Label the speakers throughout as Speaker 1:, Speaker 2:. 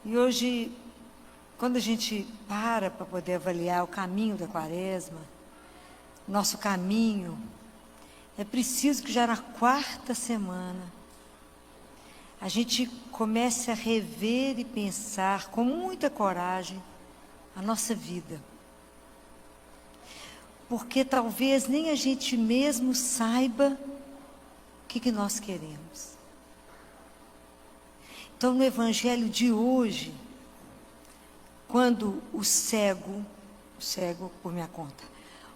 Speaker 1: E hoje, quando a gente para poder avaliar o caminho da quaresma, nosso caminho, é preciso que já na quarta semana, a gente comece a rever e pensar com muita coragem a nossa vida. Porque talvez nem a gente mesmo saiba o que nós queremos. Então, no Evangelho de hoje, quando o cego por minha conta,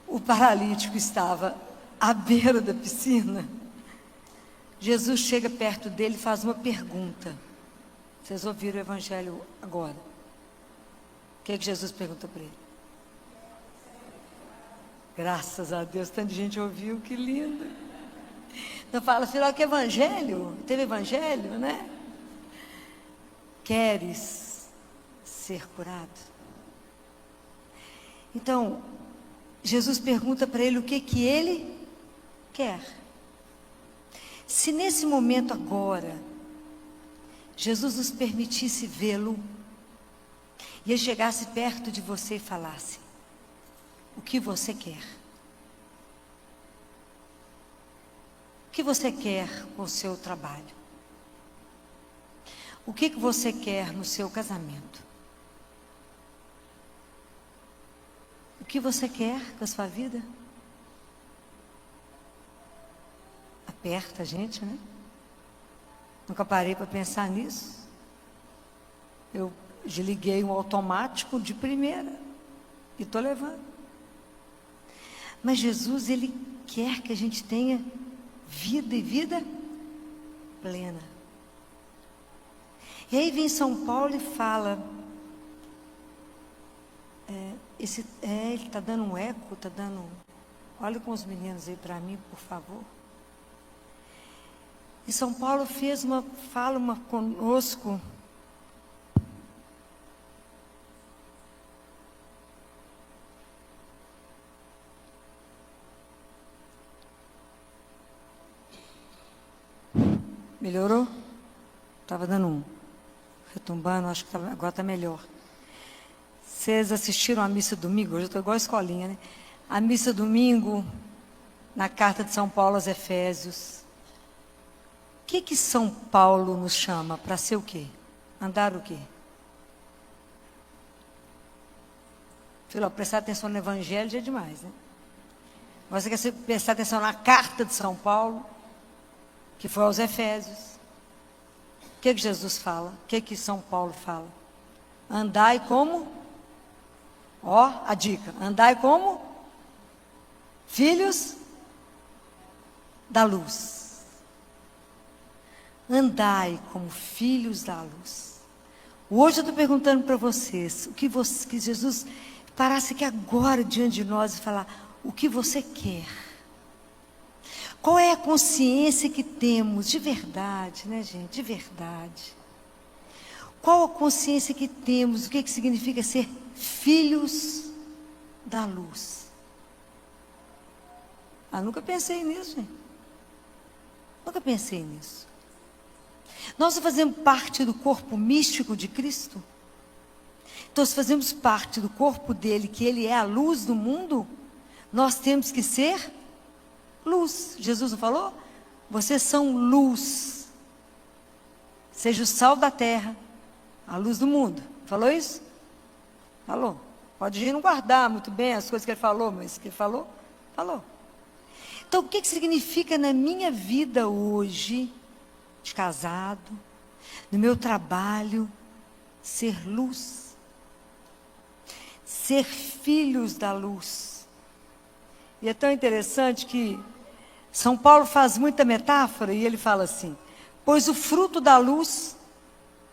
Speaker 1: o paralítico estava à beira da piscina, Jesus chega perto dele e faz uma pergunta. Vocês ouviram o Evangelho agora? O que Jesus pergunta para ele? Graças a Deus, tanta gente ouviu, que lindo. Então fala, filho, que Evangelho? Teve Evangelho, né? Queres ser curado? Então, Jesus pergunta para ele o que ele quer. Se nesse momento agora, Jesus nos permitisse vê-lo, e ele chegasse perto de você e falasse, o que você quer? O que você quer com o seu trabalho? O que você quer no seu casamento? O que você quer com a sua vida? Aperta a gente, né? Nunca parei para pensar nisso. Eu desliguei um automático de primeira e estou levando. Mas Jesus, Ele quer que a gente tenha vida e vida plena. E aí vem São Paulo e fala, ele está dando um eco, está dando... Olha com os meninos aí para mim, por favor. E São Paulo fala conosco. Melhorou? Estava dando um retumbando, acho que agora está melhor. Vocês assistiram a missa domingo? Hoje eu estou igual a escolinha, né? A missa domingo, na carta de São Paulo aos Efésios. O que São Paulo nos chama? Para ser o quê? Andar o quê? Filho, prestar atenção no Evangelho já é demais, né? Você quer prestar atenção na carta de São Paulo, que foi aos Efésios. O que Jesus fala? O que São Paulo fala? Andai como? Ó, a dica. Andai como? Filhos da luz. Andai como filhos da luz. Hoje eu estou perguntando para vocês, que Jesus parasse aqui agora diante de nós e falar, o que você quer? Qual é a consciência que temos de verdade, né, gente? De verdade. Qual a consciência que temos? O que significa ser filhos da luz? Nunca pensei nisso, gente. Nunca pensei nisso. Nós fazemos parte do corpo místico de Cristo? Então, se fazemos parte do corpo dele, que ele é a luz do mundo, nós temos que ser luz. Jesus não falou? Vocês são luz. Seja o sal da terra, a luz do mundo. Falou isso? Falou. Pode ir não guardar muito bem as coisas que ele falou, mas que ele falou, falou. Então, o que significa na minha vida hoje, de casado, no meu trabalho, ser luz? Ser filhos da luz. E é tão interessante que São Paulo faz muita metáfora e ele fala assim, pois o fruto da luz,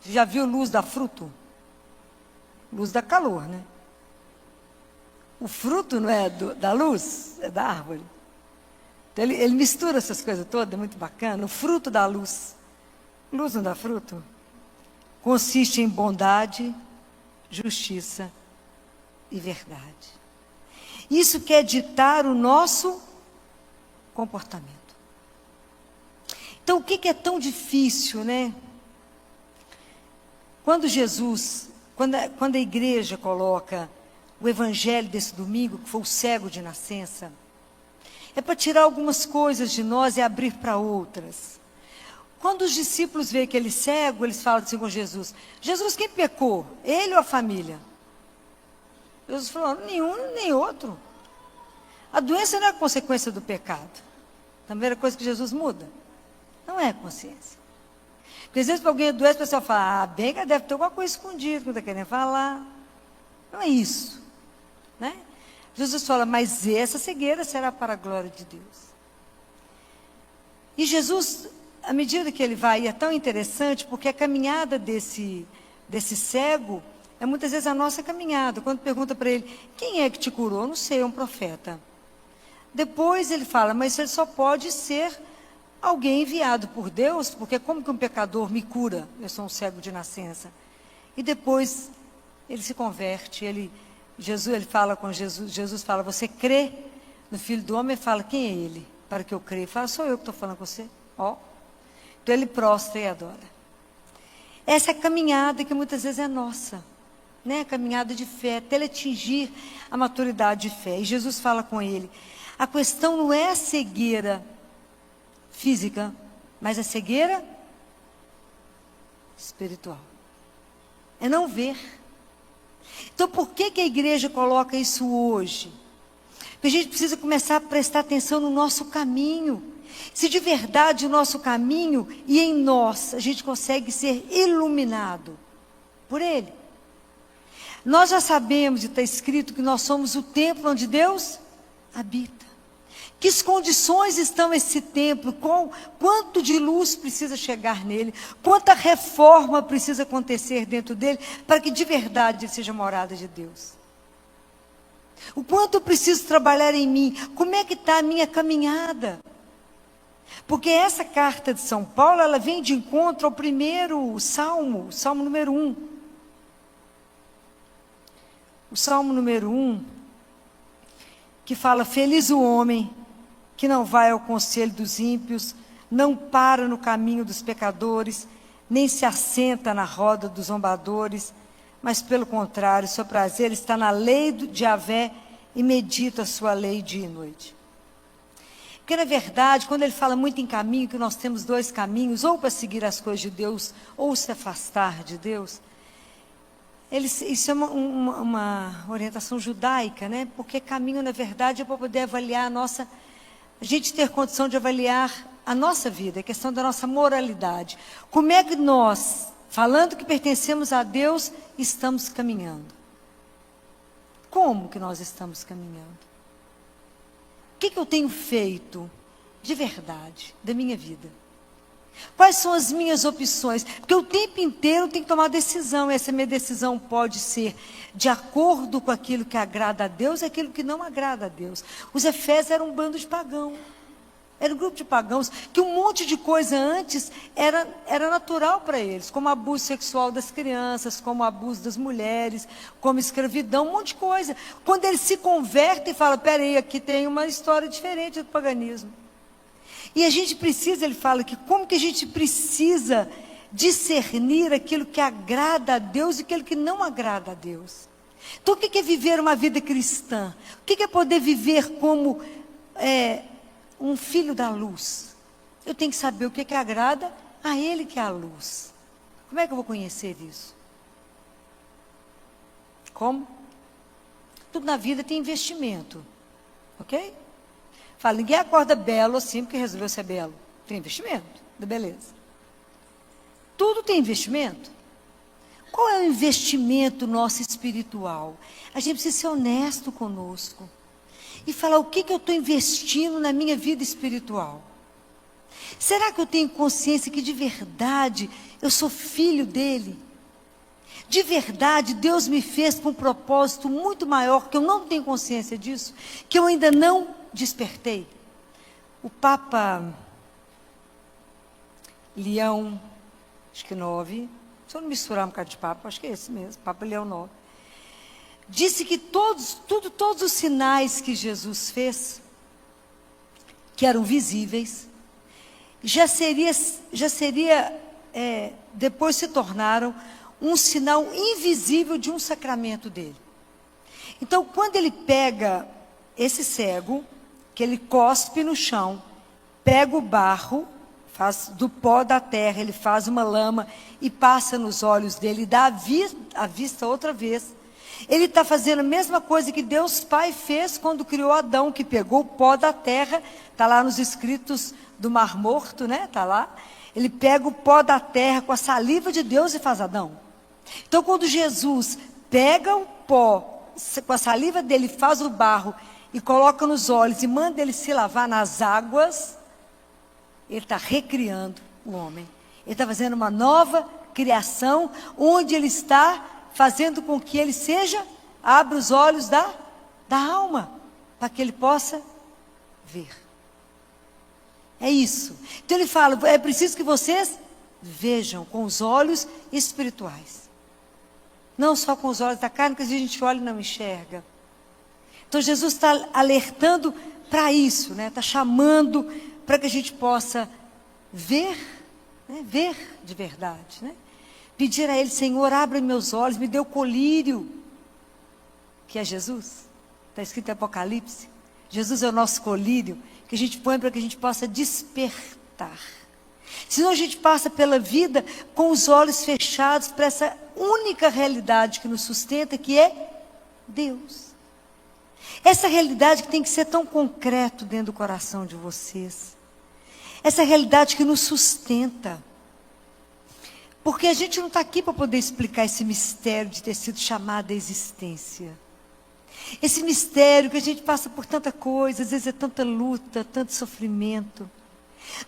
Speaker 1: já viu luz da fruto? Luz dá calor, né? O fruto não é da luz, é da árvore. Então ele mistura essas coisas todas, é muito bacana. O fruto da luz, luz não dá fruto? Consiste em bondade, justiça e verdade. Isso quer ditar o nosso comportamento. Então, o que é tão difícil, né? quando a igreja coloca o evangelho desse domingo, que foi o cego de nascença, é para tirar algumas coisas de nós e abrir para outras. Quando os discípulos veem aquele cego, eles falam assim com Jesus: Jesus, quem pecou? Ele ou a família? Jesus falou: nenhum nem outro. A doença não é consequência do pecado. A primeira coisa que Jesus muda não é a consciência. Porque às vezes para alguém adoece, o pessoal fala: bem que deve ter alguma coisa escondida que não está querendo falar. Não é isso, né? Jesus fala: mas essa cegueira será para a glória de Deus. E Jesus, à medida que ele vai, é tão interessante, porque a caminhada desse cego é muitas vezes a nossa caminhada. Quando pergunta para ele: quem é que te curou? Não sei, é um profeta. Depois ele fala: mas ele só pode ser alguém enviado por Deus, porque como que um pecador me cura? Eu sou um cego de nascença. E depois ele se converte, ele fala com Jesus fala: você crê no Filho do Homem? Ele fala: quem é ele? Para que eu creia. Ele fala: sou eu que estou falando com você. Ó. Então ele prostra e adora. Essa é a caminhada que muitas vezes é nossa, né? A caminhada de fé, até ele atingir a maturidade de fé. E Jesus fala com ele: a questão não é a cegueira física, mas a cegueira espiritual. É não ver. Então, por que a igreja coloca isso hoje? Porque a gente precisa começar a prestar atenção no nosso caminho. Se de verdade o nosso caminho e em nós a gente consegue ser iluminado por Ele. Nós já sabemos, e está escrito, que nós somos o templo onde Deus habita. Que condições estão esse templo? Quanto de luz precisa chegar nele? Quanta reforma precisa acontecer dentro dele para que de verdade ele seja morada de Deus? O quanto eu preciso trabalhar em mim? Como é que está a minha caminhada? Porque essa carta de São Paulo, ela vem de encontro ao primeiro salmo, o salmo número 1. O salmo número 1, que fala: feliz o homem que não vai ao conselho dos ímpios, não para no caminho dos pecadores, nem se assenta na roda dos zombadores, mas pelo contrário, seu prazer está na lei de Yahvé e medita a sua lei dia e noite. Porque na verdade, quando ele fala muito em caminho, que nós temos dois caminhos, ou para seguir as coisas de Deus, ou se afastar de Deus, isso é uma orientação judaica, né? Porque caminho, na verdade, é para poder avaliar a gente ter condição de avaliar a nossa vida, a questão da nossa moralidade. Como é que nós, falando que pertencemos a Deus, estamos caminhando? Como que nós estamos caminhando? O que eu tenho feito de verdade da minha vida? Quais são as minhas opções? Porque o tempo inteiro eu tenho que tomar decisão. Essa minha decisão pode ser de acordo com aquilo que agrada a Deus e aquilo que não agrada a Deus. Os Efésios eram um bando de pagãos. Era um grupo de pagãos que um monte de coisa antes era natural para eles, como abuso sexual das crianças, como abuso das mulheres, como escravidão, um monte de coisa. Quando eles se convertem e falam: peraí, aqui tem uma história diferente do paganismo. E a gente precisa, ele fala que como que a gente precisa discernir aquilo que agrada a Deus e aquilo que não agrada a Deus. Então o que é viver uma vida cristã? O que é poder viver como um filho da luz? Eu tenho que saber o que agrada a Ele, que é a luz. Como é que eu vou conhecer isso? Como? Tudo na vida tem investimento, ok? Fala: ninguém acorda belo assim porque resolveu ser belo. Tem investimento da beleza. Tudo tem investimento. Qual é o investimento nosso espiritual? A gente precisa ser honesto conosco e falar: o que eu estou investindo na minha vida espiritual? Será que eu tenho consciência que de verdade eu sou filho dele? De verdade Deus me fez com um propósito muito maior, que eu não tenho consciência disso, que eu ainda não despertei. O Papa Leão, acho que 9, se eu não misturar um bocado de Papa, acho que é esse mesmo, Papa Leão 9, disse que todos os sinais que Jesus fez, que eram visíveis, depois se tornaram um sinal invisível de um sacramento dele. Então, quando ele pega esse cego, que ele cospe no chão, pega o barro, faz do pó da terra, ele faz uma lama e passa nos olhos dele, dá a vista outra vez. Ele está fazendo a mesma coisa que Deus Pai fez quando criou Adão, que pegou o pó da terra, está lá nos escritos do Mar Morto, né? Está lá. Ele pega o pó da terra com a saliva de Deus e faz Adão. Então, quando Jesus pega o pó, com a saliva dele, faz o barro e coloca nos olhos e manda ele se lavar nas águas, ele está recriando o homem. Ele está fazendo uma nova criação, onde ele está fazendo com que ele abra os olhos da alma, para que ele possa ver. É isso. Então ele fala, é preciso que vocês vejam com os olhos espirituais. Não só com os olhos da carne, que a gente olha e não enxerga. Então Jesus está alertando para isso, né? Está chamando para que a gente possa ver, né? Ver de verdade, né? Pedir a Ele, Senhor, abre meus olhos, me dê o colírio, que é Jesus. Está escrito em Apocalipse. Jesus é o nosso colírio, que a gente põe para que a gente possa despertar. Senão a gente passa pela vida com os olhos fechados para essa única realidade que nos sustenta, que é Deus. Essa realidade que tem que ser tão concreto dentro do coração de vocês. Essa realidade que nos sustenta. Porque a gente não está aqui para poder explicar esse mistério de ter sido chamado à existência. Esse mistério que a gente passa por tanta coisa, às vezes é tanta luta, tanto sofrimento.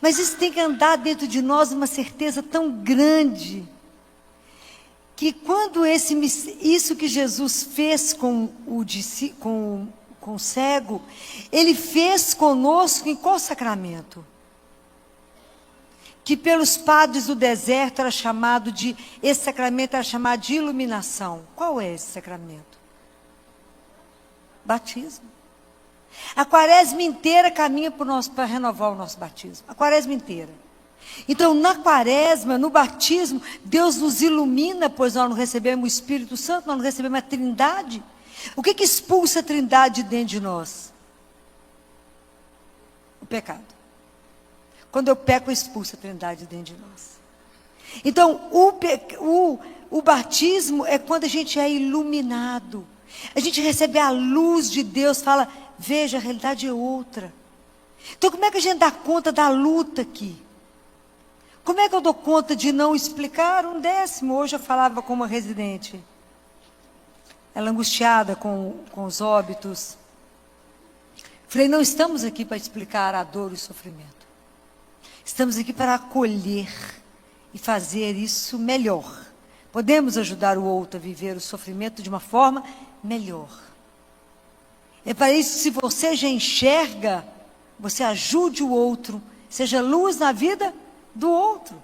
Speaker 1: Mas isso tem que andar dentro de nós uma certeza tão grande, que quando isso que Jesus fez com o cego, Ele fez conosco em qual sacramento? Que pelos padres do deserto esse sacramento era chamado de iluminação. Qual é esse sacramento? Batismo. A quaresma inteira caminha para renovar o nosso batismo. A quaresma inteira. Então, na quaresma, no batismo, Deus nos ilumina, pois nós não recebemos o Espírito Santo, nós não recebemos a Trindade. O que expulsa a Trindade dentro de nós? O pecado. Quando eu peco, eu expulso a Trindade dentro de nós. Então, o batismo é quando a gente é iluminado. A gente recebe a luz de Deus, fala, veja, a realidade é outra. Então, como é que a gente dá conta da luta aqui? Como é que eu dou conta de não explicar um décimo? Hoje eu falava com uma residente, ela angustiada com os óbitos. Falei, não estamos aqui para explicar a dor e o sofrimento. Estamos aqui para acolher e fazer isso melhor. Podemos ajudar o outro a viver o sofrimento de uma forma melhor. É para isso que, se você já enxerga, você ajude o outro, seja luz na vida do outro.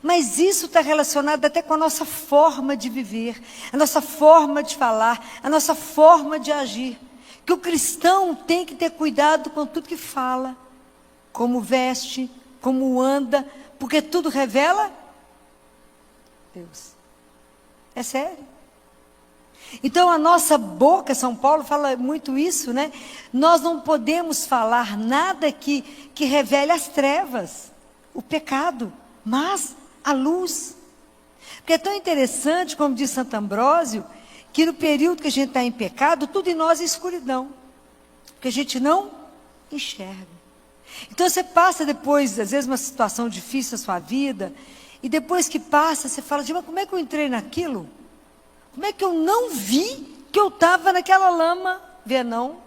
Speaker 1: Mas isso está relacionado até com a nossa forma de viver, a nossa forma de falar, a nossa forma de agir. Que o cristão tem que ter cuidado com tudo que fala, como veste, como anda, porque tudo revela Deus. É sério. Então a nossa boca, São Paulo fala muito isso, né? Nós não podemos falar nada que revele as trevas, o pecado, mas a luz. Porque é tão interessante, como diz Santo Ambrósio, que no período que a gente está em pecado, tudo em nós é escuridão. Porque a gente não enxerga. Então você passa depois, às vezes, uma situação difícil na sua vida, e depois que passa, você fala, mas como é que eu entrei naquilo? Como é que eu não vi que eu estava naquela lama? Vê não?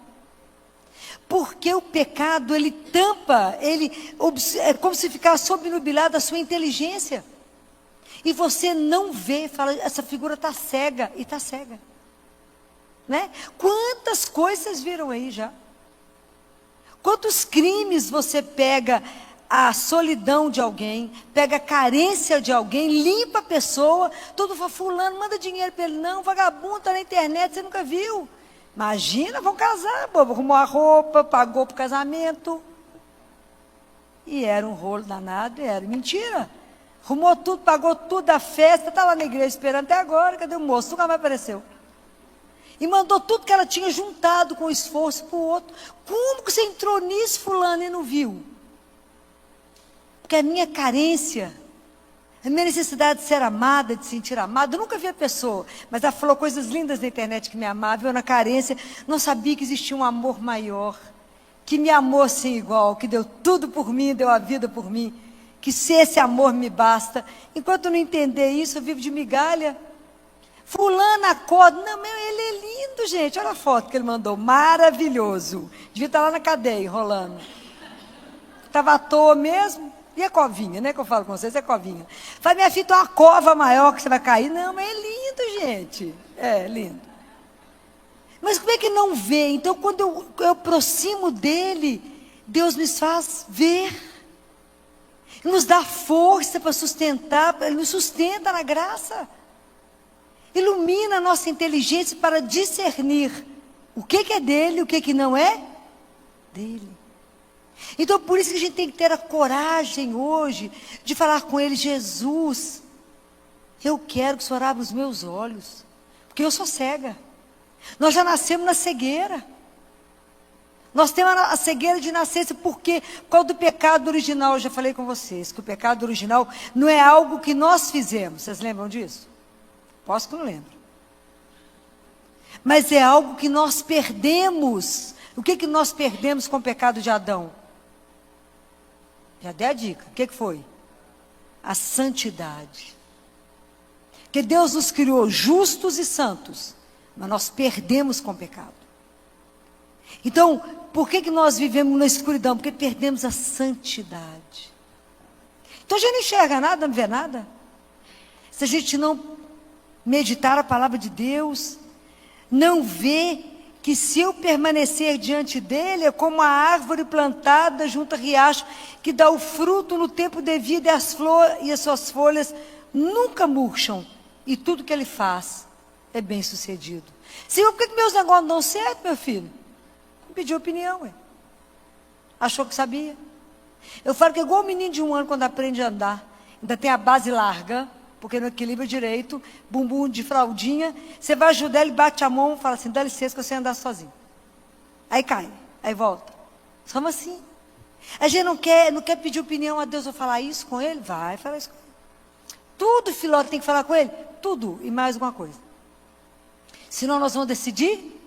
Speaker 1: Porque o pecado, ele tampa, é como se ficasse obnubilado a sua inteligência. E você não vê, fala, essa figura está cega, e está cega. Né? Quantas coisas viram aí já? Quantos crimes você pega a solidão de alguém, pega a carência de alguém, limpa a pessoa, todo fulano, manda dinheiro para ele, não, vagabundo, está na internet, você nunca viu. Imagina, vão casar, bobo, arrumou a roupa, pagou para o casamento. E era um rolo danado, era mentira. Arrumou tudo, pagou tudo da festa, está lá na igreja esperando até agora, cadê o moço? Nunca mais apareceu. E mandou tudo que ela tinha juntado com esforço para o outro. Como que você entrou nisso, fulano, e não viu? Porque a minha carência, a minha necessidade de ser amada, de sentir amada, eu nunca vi a pessoa, mas ela falou coisas lindas na internet que me amava, eu na carência não sabia que existia um amor maior, que me amou sem igual, que deu tudo por mim, deu a vida por mim, que se esse amor me basta. Enquanto eu não entender isso, eu vivo de migalha. Fulano acorda, não, ele é lindo, gente, olha a foto que ele mandou, maravilhoso, devia estar lá na cadeia, enrolando. Estava à toa mesmo. E a covinha, né, que eu falo com vocês, é covinha. Fala, minha filha, tem uma cova maior que você vai cair. Não, mas é lindo, gente. É, lindo. Mas como é que não vê? Então, quando eu aproximo dele, Deus me faz ver. Ele nos dá força para sustentar, ele nos sustenta na graça. Ilumina a nossa inteligência para discernir o que é dele e o que não é dele. Então, por isso que a gente tem que ter a coragem hoje de falar com ele: Jesus, eu quero que o Senhor abra os meus olhos, porque eu sou cega. Nós já nascemos na cegueira. Nós temos a cegueira de nascença, por quê? Por causa do pecado original. Eu já falei com vocês que o pecado original não é algo que nós fizemos. Vocês lembram disso? Posso que não lembro. Mas é algo que nós perdemos. O que nós perdemos com o pecado de Adão? Já dei a dica. O que foi? A santidade. Porque Deus nos criou justos e santos, mas nós perdemos com o pecado. Então, por que nós vivemos na escuridão? Porque perdemos a santidade. Então a gente não enxerga nada, não vê nada. Se a gente não meditar a palavra de Deus, não vê que se eu permanecer diante dele, é como a árvore plantada junto a riacho, que dá o fruto no tempo devido e as suas folhas nunca murcham, e tudo que ele faz é bem sucedido. Senhor, por que meus negócios não dão certo, meu filho? Não pediu opinião, ué. Achou que sabia. Eu falo que é igual o menino de 1 ano quando aprende a andar, ainda tem a base larga, porque não equilibra direito, bumbum de fraldinha, você vai ajudar, ele bate a mão e fala assim: dá licença que eu sei andar sozinho. Aí cai, aí volta. Somos assim. A gente não quer pedir opinião a Deus. Vou falar isso com ele? Vai falar isso com ele. Tudo, filó, tem que falar com ele? Tudo, e mais alguma coisa. Senão nós vamos decidir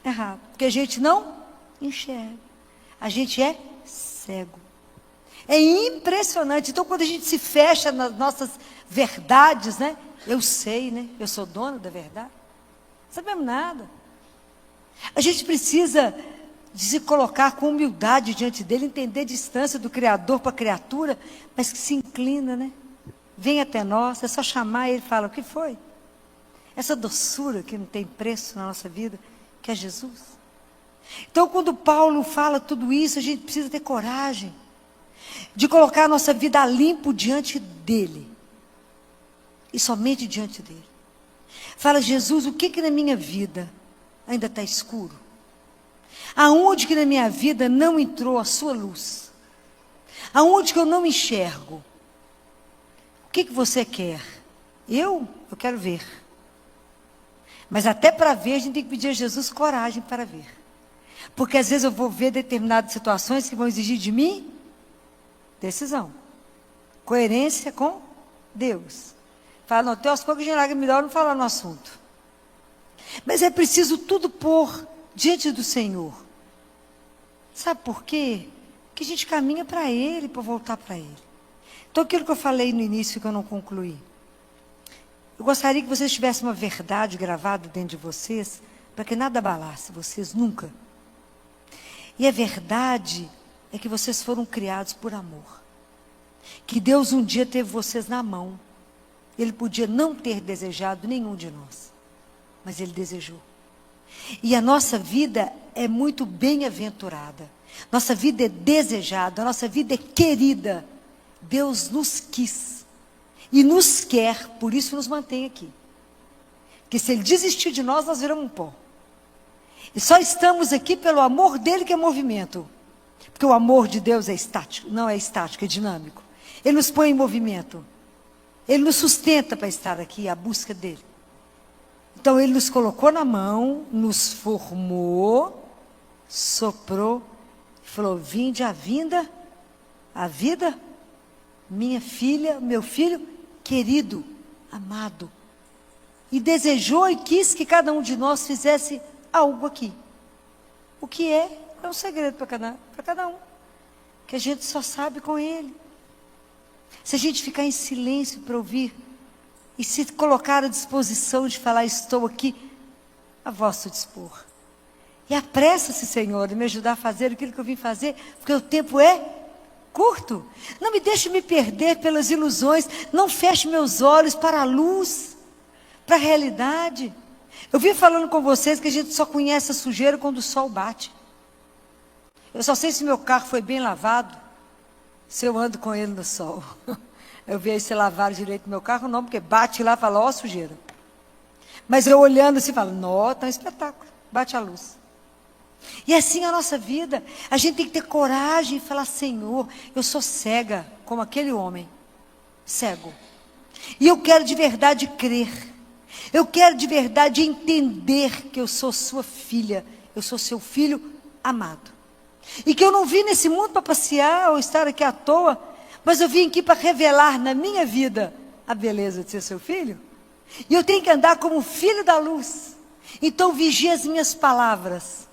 Speaker 1: errado. Porque a gente não enxerga. A gente é cego. É impressionante. Então, quando a gente se fecha nas nossas verdades, né? Eu sei, né? Eu sou dona da verdade. Não sabemos nada. A gente precisa de se colocar com humildade diante dele, entender a distância do Criador para a criatura, mas que se inclina, né? Vem até nós, é só chamar ele e fala: o que foi? Essa doçura que não tem preço na nossa vida, que é Jesus. Então, quando Paulo fala tudo isso, a gente precisa ter coragem de colocar a nossa vida a limpo diante dele. E somente diante dele. Fala: Jesus, o que na minha vida ainda está escuro? Aonde que na minha vida não entrou a sua luz? Aonde que eu não enxergo? O que você quer? Eu quero ver. Mas até para ver, a gente tem que pedir a Jesus coragem para ver. Porque às vezes eu vou ver determinadas situações que vão exigir de mim decisão. Coerência com Deus. Fala: não, tem umas coisas que a gente melhor não falar no assunto. Mas é preciso tudo pôr diante do Senhor. Sabe por quê? Que a gente caminha para Ele, para voltar para Ele. Então, aquilo que eu falei no início, que eu não concluí. Eu gostaria que vocês tivessem uma verdade gravada dentro de vocês, para que nada abalasse vocês, nunca. E a verdade é que vocês foram criados por amor. Que Deus um dia teve vocês na mão. Ele podia não ter desejado nenhum de nós, mas Ele desejou. E a nossa vida é muito bem-aventurada. Nossa vida é desejada, nossa vida é querida. Deus nos quis e nos quer, por isso nos mantém aqui. Porque se Ele desistir de nós, nós viramos um pó. E só estamos aqui pelo amor dEle, que é movimento. Porque o amor de Deus é estático, não é estático, é dinâmico. Ele nos põe em movimento. Ele nos sustenta para estar aqui, a busca dele. Então, ele nos colocou na mão, nos formou, soprou, falou, vinde a vinda, a vida, minha filha, meu filho, querido, amado. E desejou e quis que cada um de nós fizesse algo aqui. O que é um segredo para cada um. Que a gente só sabe com ele. Se a gente ficar em silêncio para ouvir, e se colocar à disposição de falar, estou aqui, a vosso dispor. E apressa-se, Senhor, em me ajudar a fazer aquilo que eu vim fazer, porque o tempo é curto. Não me deixe me perder pelas ilusões, não feche meus olhos para a luz, para a realidade. Eu vim falando com vocês que a gente só conhece a sujeira quando o sol bate. Eu só sei se meu carro foi bem lavado, se eu ando com ele no sol. Eu vejo se lavaram direito meu carro, não, porque bate lá e fala, ó, sujeira. Mas eu olhando assim, falo, nó, tá um espetáculo, bate a luz. E assim a nossa vida, a gente tem que ter coragem e falar, Senhor, eu sou cega, como aquele homem, cego. E eu quero de verdade crer. Eu quero de verdade entender que eu sou sua filha, eu sou seu filho amado. E que eu não vim nesse mundo para passear ou estar aqui à toa, mas eu vim aqui para revelar na minha vida a beleza de ser seu filho. E eu tenho que andar como filho da luz. Então vigie as minhas palavras,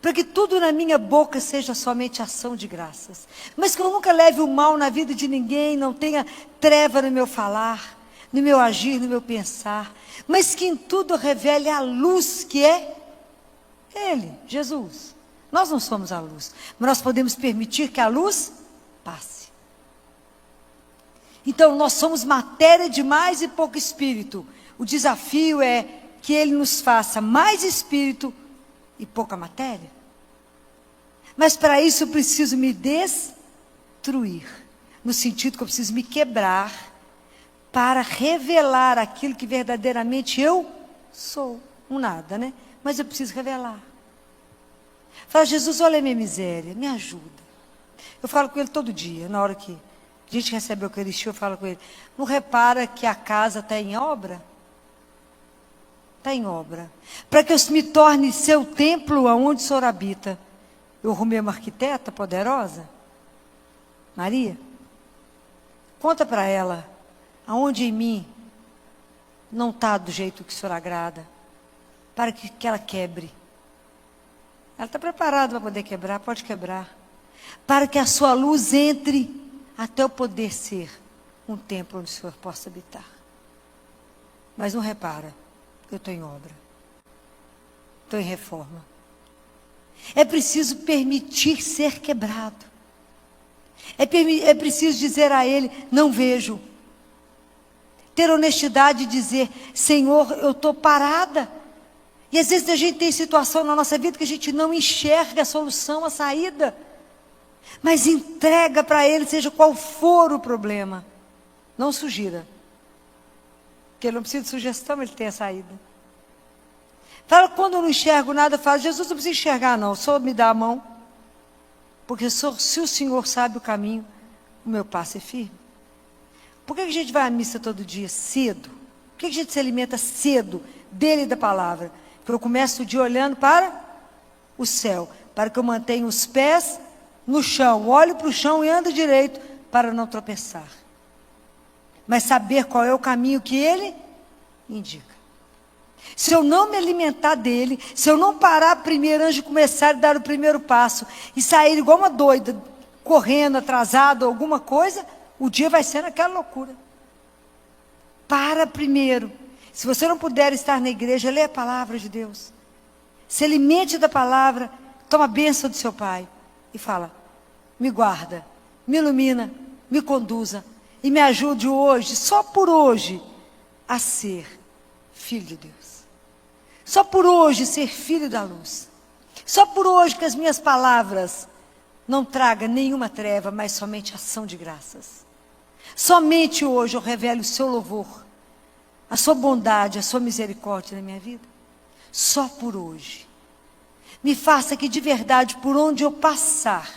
Speaker 1: para que tudo na minha boca seja somente ação de graças. Mas que eu nunca leve o mal na vida de ninguém, não tenha treva no meu falar, no meu agir, no meu pensar. Mas que em tudo revele a luz que é Ele, Jesus. Nós não somos a luz, mas nós podemos permitir que a luz passe. Então, nós somos matéria de mais e pouco espírito. O desafio é que Ele nos faça mais espírito e pouca matéria. Mas para isso eu preciso me destruir, no sentido que eu preciso me quebrar, para revelar aquilo que verdadeiramente eu sou. Um nada, né? Mas eu preciso revelar. Fala, Jesus, olha a minha miséria, me ajuda. Eu falo com Ele todo dia, na hora que a gente recebe a Eucaristia, eu falo com Ele. Não repara que a casa está em obra? Está em obra. Para que eu me torne seu templo aonde o Senhor habita. Eu arrumei uma arquiteta poderosa, Maria. Conta para ela, aonde em mim não está do jeito que o Senhor agrada, para que ela quebre. Ela está preparada para poder quebrar, pode quebrar. Para que a sua luz entre até eu poder ser um templo onde o Senhor possa habitar. Mas não repara, eu estou em obra. Estou em reforma. É preciso permitir ser quebrado. É preciso dizer a Ele, não vejo. Ter honestidade de dizer, Senhor, eu estou parada. E às vezes a gente tem situação na nossa vida que a gente não enxerga a solução, a saída. Mas entrega para Ele, seja qual for o problema. Não sugira. Porque Ele não precisa de sugestão, Ele tem a saída. Fala, quando eu não enxergo nada, fala, Jesus, não precisa enxergar não, só me dá a mão. Porque se o Senhor sabe o caminho, o meu passo é firme. Por que a gente vai à missa todo dia cedo? Por que a gente se alimenta cedo dele e da palavra? Porque eu começo o dia olhando para o céu, para que eu mantenha os pés no chão, olho para o chão e ando direito para não tropeçar. Mas saber qual é o caminho que Ele indica. Se eu não me alimentar dele, se eu não parar primeiro antes de começar a dar o primeiro passo e sair igual uma doida, correndo, atrasado, alguma coisa, o dia vai ser naquela loucura. Para primeiro. Se você não puder estar na igreja, lê a palavra de Deus. Se alimente da palavra, toma a bênção do seu Pai e fala, me guarda, me ilumina, me conduza e me ajude hoje, só por hoje, a ser filho de Deus. Só por hoje ser filho da luz. Só por hoje que as minhas palavras não tragam nenhuma treva, mas somente ação de graças. Somente hoje eu revelo o seu louvor, a sua bondade, a sua misericórdia na minha vida. Só por hoje. Me faça que de verdade, por onde eu passar,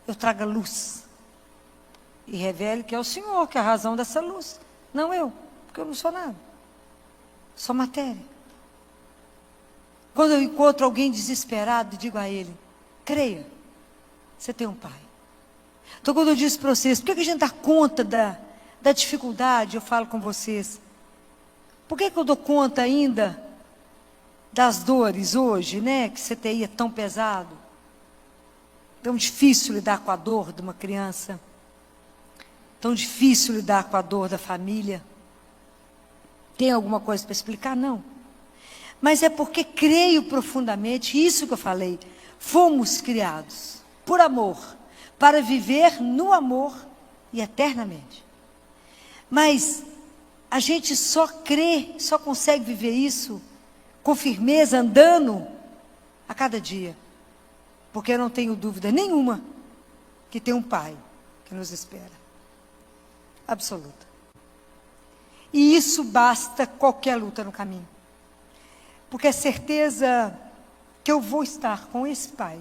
Speaker 1: eu traga luz. e revele que é o Senhor que é a razão dessa luz, não eu, porque eu não sou nada, sou matéria. Quando eu encontro alguém desesperado, digo a ele: creia, você tem um pai. Então quando eu disse para vocês, por que a gente dá conta da dificuldade, eu falo com vocês, por que eu dou conta ainda das dores hoje, né? Que CTI é tão pesado, tão difícil lidar com a dor de uma criança, tão difícil lidar com a dor da família. Tem alguma coisa para explicar? Não. Mas é porque creio profundamente, isso que eu falei, fomos criados por amor, para viver no amor e eternamente. Mas a gente só crê, só consegue viver isso com firmeza, andando a cada dia. Porque eu não tenho dúvida nenhuma que tem um Pai que nos espera. Absoluta. E isso basta qualquer luta no caminho. Porque é certeza que eu vou estar com esse Pai,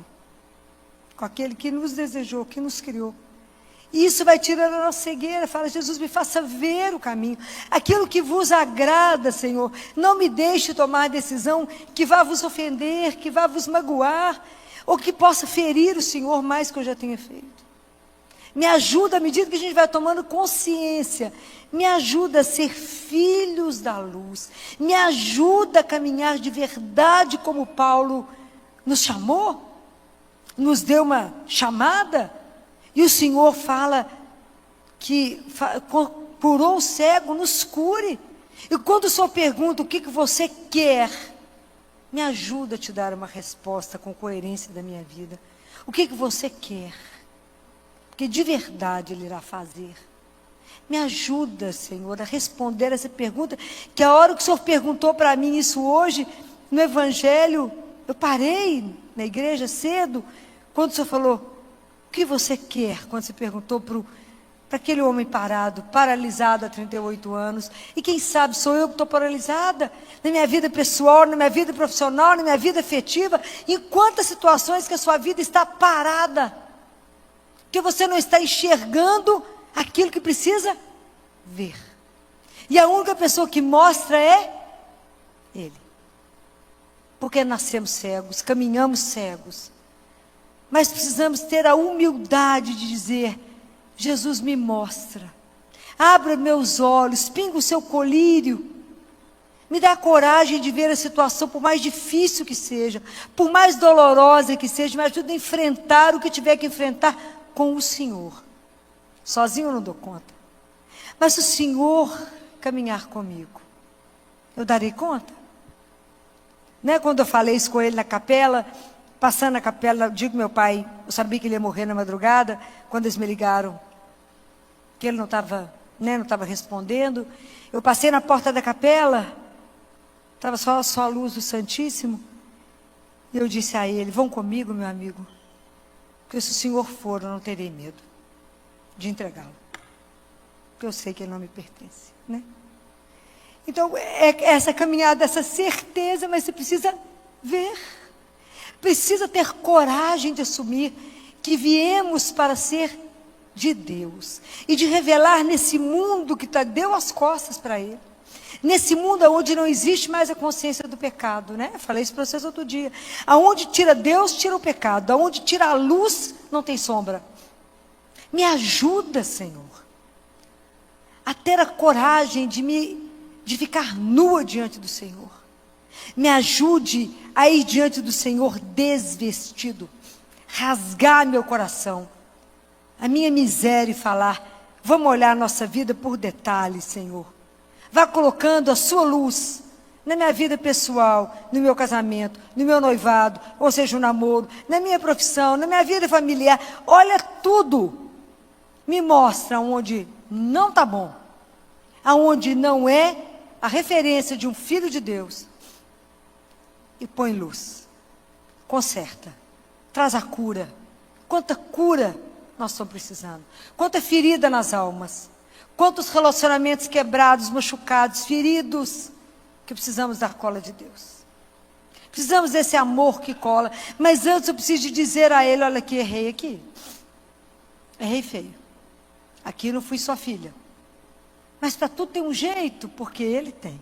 Speaker 1: com aquele que nos desejou, que nos criou. E isso vai tirar a nossa cegueira. Fala: Jesus, me faça ver o caminho, aquilo que vos agrada, Senhor. Não me deixe tomar decisão que vá vos ofender, que vá vos magoar, ou que possa ferir o Senhor mais que eu já tenha feito. Me ajuda, à medida que a gente vai tomando consciência, me ajuda a ser filhos da luz, me ajuda a caminhar de verdade como Paulo nos chamou, nos deu uma chamada. E o Senhor fala que curou o cego, nos cure. E quando o Senhor pergunta o que você quer, me ajuda a te dar uma resposta com coerência da minha vida. O que você quer? Porque de verdade Ele irá fazer. Me ajuda, Senhor, a responder essa pergunta, que a hora que o Senhor perguntou para mim isso hoje, no Evangelho, eu parei na igreja cedo, quando o Senhor falou: o que você quer? Quando você perguntou para aquele homem parado, paralisado há 38 anos. E quem sabe sou eu que estou paralisada, na minha vida pessoal, na minha vida profissional, na minha vida afetiva. Em quantas situações que a sua vida está parada, que você não está enxergando aquilo que precisa ver. E a única pessoa que mostra é Ele. Porque nascemos cegos, caminhamos cegos. Mas precisamos ter a humildade de dizer: Jesus, me mostra, abra meus olhos, pinga o seu colírio, me dá coragem de ver a situação, por mais difícil que seja, por mais dolorosa que seja, me ajuda a enfrentar o que tiver que enfrentar com o Senhor. Sozinho eu não dou conta, mas se o Senhor caminhar comigo, eu darei conta. Né? Quando eu falei isso com ele na capela, passando na capela, eu digo: meu pai, eu sabia que ele ia morrer na madrugada, quando eles me ligaram, que ele não estava respondendo. Eu passei na porta da capela, estava só a luz do Santíssimo, e eu disse a ele: vão comigo, meu amigo, porque se o Senhor for, eu não terei medo de entregá-lo, porque eu sei que ele não me pertence, né? Então, é essa caminhada, essa certeza, mas você precisa ver. Precisa ter coragem de assumir que viemos para ser de Deus. E de revelar nesse mundo que deu as costas para Ele. Nesse mundo onde não existe mais a consciência do pecado, né? Eu falei isso para vocês outro dia. Aonde tira Deus, tira o pecado. Aonde tira a luz, não tem sombra. Me ajuda, Senhor, a ter a coragem de ficar nua diante do Senhor. Me ajude a ir diante do Senhor desvestido, rasgar meu coração, a minha miséria, e falar: vamos olhar a nossa vida por detalhes, Senhor. Vá colocando a sua luz na minha vida pessoal, no meu casamento, no meu noivado, ou seja, o namoro, na minha profissão, na minha vida familiar. Olha tudo, me mostra onde não está bom, aonde não é a referência de um filho de Deus. E põe luz, conserta, traz a cura. Quanta cura nós estamos precisando, quanta ferida nas almas, quantos relacionamentos quebrados, machucados, feridos, que precisamos da cola de Deus. Precisamos desse amor que cola. Mas antes eu preciso de dizer a Ele: olha aqui, errei aqui, errei feio, Aqui não fui sua filha. Mas para tudo tem um jeito, porque Ele tem.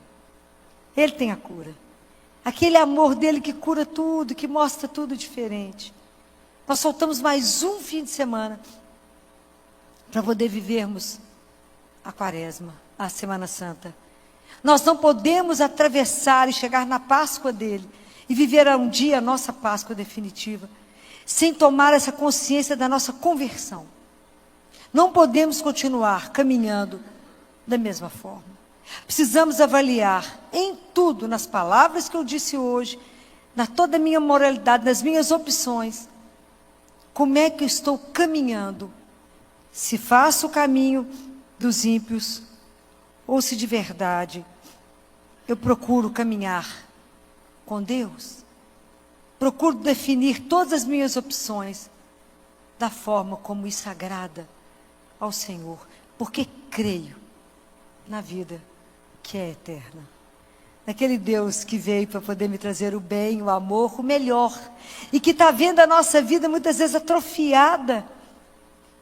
Speaker 1: Ele tem a cura. Aquele amor dele que cura tudo, que mostra tudo diferente. Nós soltamos mais um fim de semana para poder vivermos a Quaresma, a Semana Santa. Nós não podemos atravessar e chegar na Páscoa dele e viver um dia a nossa Páscoa definitiva sem tomar essa consciência da nossa conversão. Não podemos continuar caminhando da mesma forma. Precisamos avaliar em tudo, nas palavras que eu disse hoje, na toda a minha moralidade, nas minhas opções, como é que eu estou caminhando, se faço o caminho dos ímpios, ou se de verdade eu procuro caminhar com Deus. Procuro definir todas as minhas opções da forma como isso agrada ao Senhor, porque creio na vida que é eterna. Naquele Deus que veio para poder me trazer o bem, o amor, o melhor, e que está vendo a nossa vida muitas vezes atrofiada,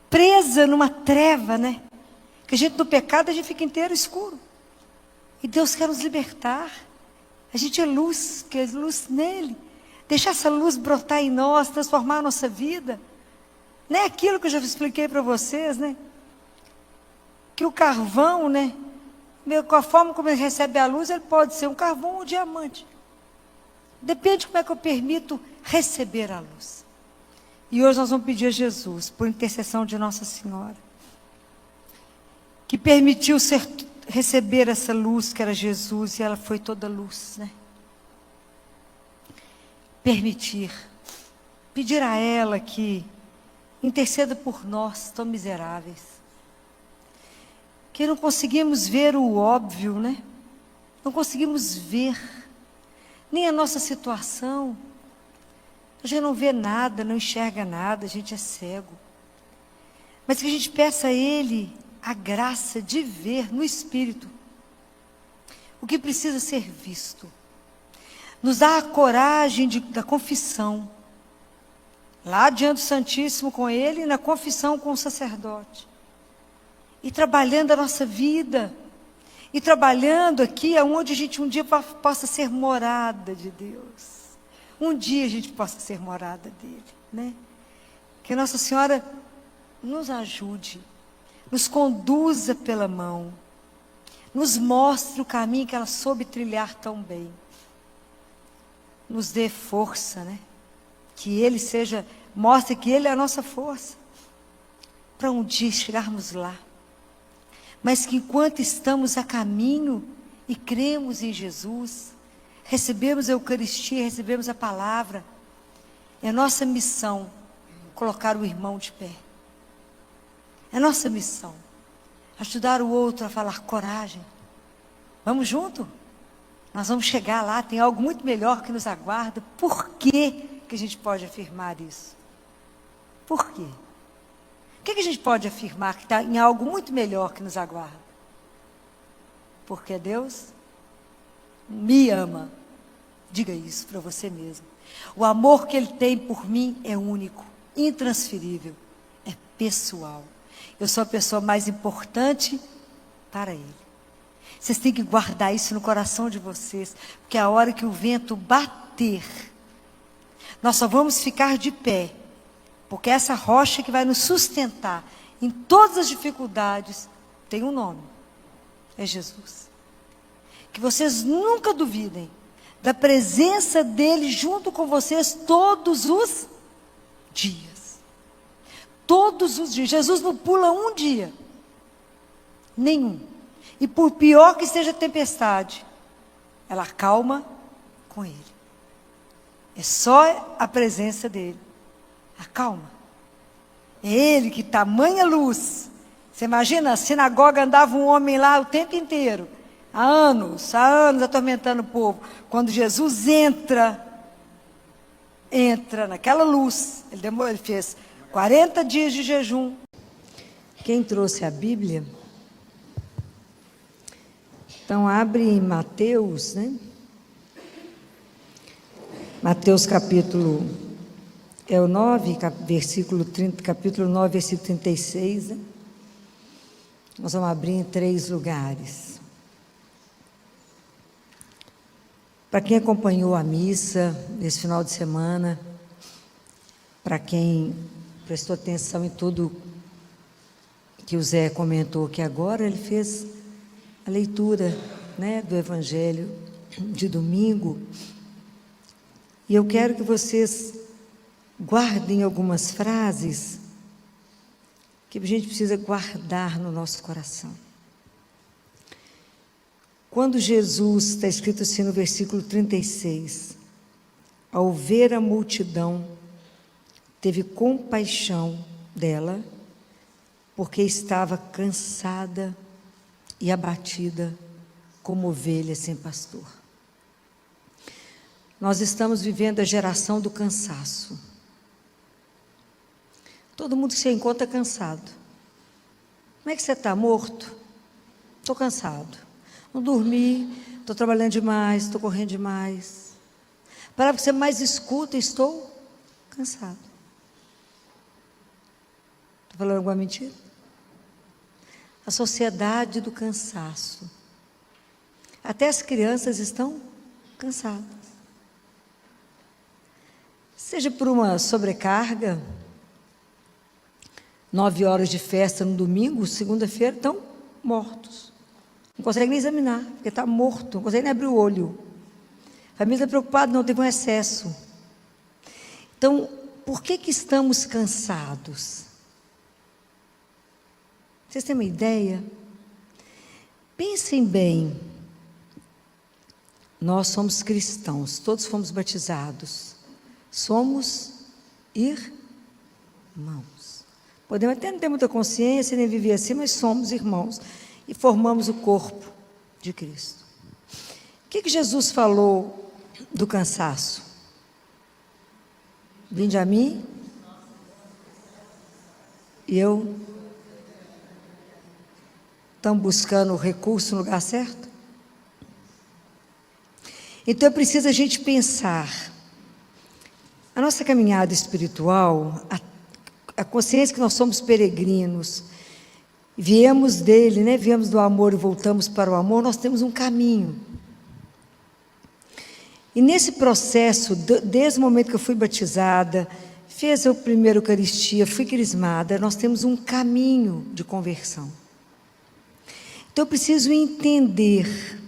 Speaker 1: presa numa treva, né? Que a gente no pecado a gente fica inteiro escuro. E Deus quer nos libertar. A gente é luz, quer luz nele. Deixar essa luz brotar em nós, transformar a nossa vida. Não é aquilo que eu já expliquei para vocês, né? Que o carvão, né? Com a forma como ele recebe a luz, ele pode ser um carvão ou um diamante. Depende de como é que eu permito receber a luz. E hoje nós vamos pedir a Jesus, por intercessão de Nossa Senhora, que permitiu receber essa luz que era Jesus, e ela foi toda luz, né? Pedir a ela que interceda por nós, tão miseráveis, que não conseguimos ver o óbvio, né? Não conseguimos ver nem a nossa situação. A gente não vê nada, não enxerga nada, a gente é cego. Mas que a gente peça a Ele a graça de ver no Espírito o que precisa ser visto. Nos dá a coragem da confissão, lá diante do Santíssimo com Ele e na confissão com o sacerdote. E trabalhando a nossa vida, e trabalhando aqui aonde a gente um dia possa ser morada de Deus. Um dia a gente possa ser morada dele, né? Que Nossa Senhora nos ajude, nos conduza pela mão, nos mostre o caminho que ela soube trilhar tão bem. Nos dê força, né? Que Ele mostre que Ele é a nossa força, para um dia chegarmos lá. Mas que enquanto estamos a caminho e cremos em Jesus, recebemos a Eucaristia, recebemos a palavra, é nossa missão colocar o irmão de pé. É nossa missão ajudar o outro a falar coragem. Vamos junto? Nós vamos chegar lá, tem algo muito melhor que nos aguarda. Por que a gente pode afirmar isso? Por quê? Por que a gente pode afirmar que está em algo muito melhor que nos aguarda? Porque Deus me ama. Diga isso para você mesmo. O amor que Ele tem por mim é único, intransferível, é pessoal. Eu sou a pessoa mais importante para Ele. Vocês têm que guardar isso no coração de vocês, porque a hora que o vento bater, nós só vamos ficar de pé, porque essa rocha que vai nos sustentar em todas as dificuldades tem um nome, é Jesus. Que vocês nunca duvidem da presença dEle junto com vocês todos os dias. Todos os dias. Jesus não pula um dia, nenhum. E por pior que seja a tempestade, ela acalma com Ele. É só a presença dEle. Acalma. É Ele que tamanha luz. Você imagina, a sinagoga andava um homem lá o tempo inteiro. Há anos atormentando o povo. Quando Jesus entra naquela luz. Ele fez 40 dias de jejum. Quem trouxe a Bíblia? Então abre em Mateus, né? Mateus capítulo 9, versículo 30, capítulo 9, versículo 36, né? Nós vamos abrir em 3 lugares. Para quem acompanhou a missa nesse final de semana, para quem prestou atenção em tudo que o Zé comentou aqui agora, ele fez a leitura, né, do Evangelho de domingo. E eu quero que vocês guardem algumas frases que a gente precisa guardar no nosso coração. Quando Jesus, está escrito assim no versículo 36, ao ver a multidão, teve compaixão dela, porque estava cansada e abatida como ovelha sem pastor. Nós estamos vivendo a geração do cansaço. Todo mundo que se encontra cansado. Como é que você está? Morto? Estou cansado. Não dormi, estou trabalhando demais, estou correndo demais. A palavra que você mais escuta, estou cansado. Estou falando alguma mentira? A sociedade do cansaço. Até as crianças estão cansadas. Seja por uma sobrecarga, 9 horas de festa no domingo, segunda-feira, estão mortos. Não consegue nem examinar, porque está morto, não consegue nem abrir o olho. A família está preocupada, não, teve um excesso. Então, por que estamos cansados? Vocês têm uma ideia? Pensem bem. Nós somos cristãos, todos fomos batizados. Somos irmãos. Podemos até não ter muita consciência, nem viver assim, mas somos irmãos. E formamos o corpo de Cristo. O que Jesus falou do cansaço? Vinde a mim, e eu... Estamos buscando o recurso no lugar certo? Então é preciso a gente pensar. A nossa caminhada espiritual, a consciência que nós somos peregrinos, viemos dele, né? Viemos do amor e voltamos para o amor, nós temos um caminho. E nesse processo, desde o momento que eu fui batizada, fiz a primeira Eucaristia, fui crismada, nós temos um caminho de conversão. Então eu preciso entender,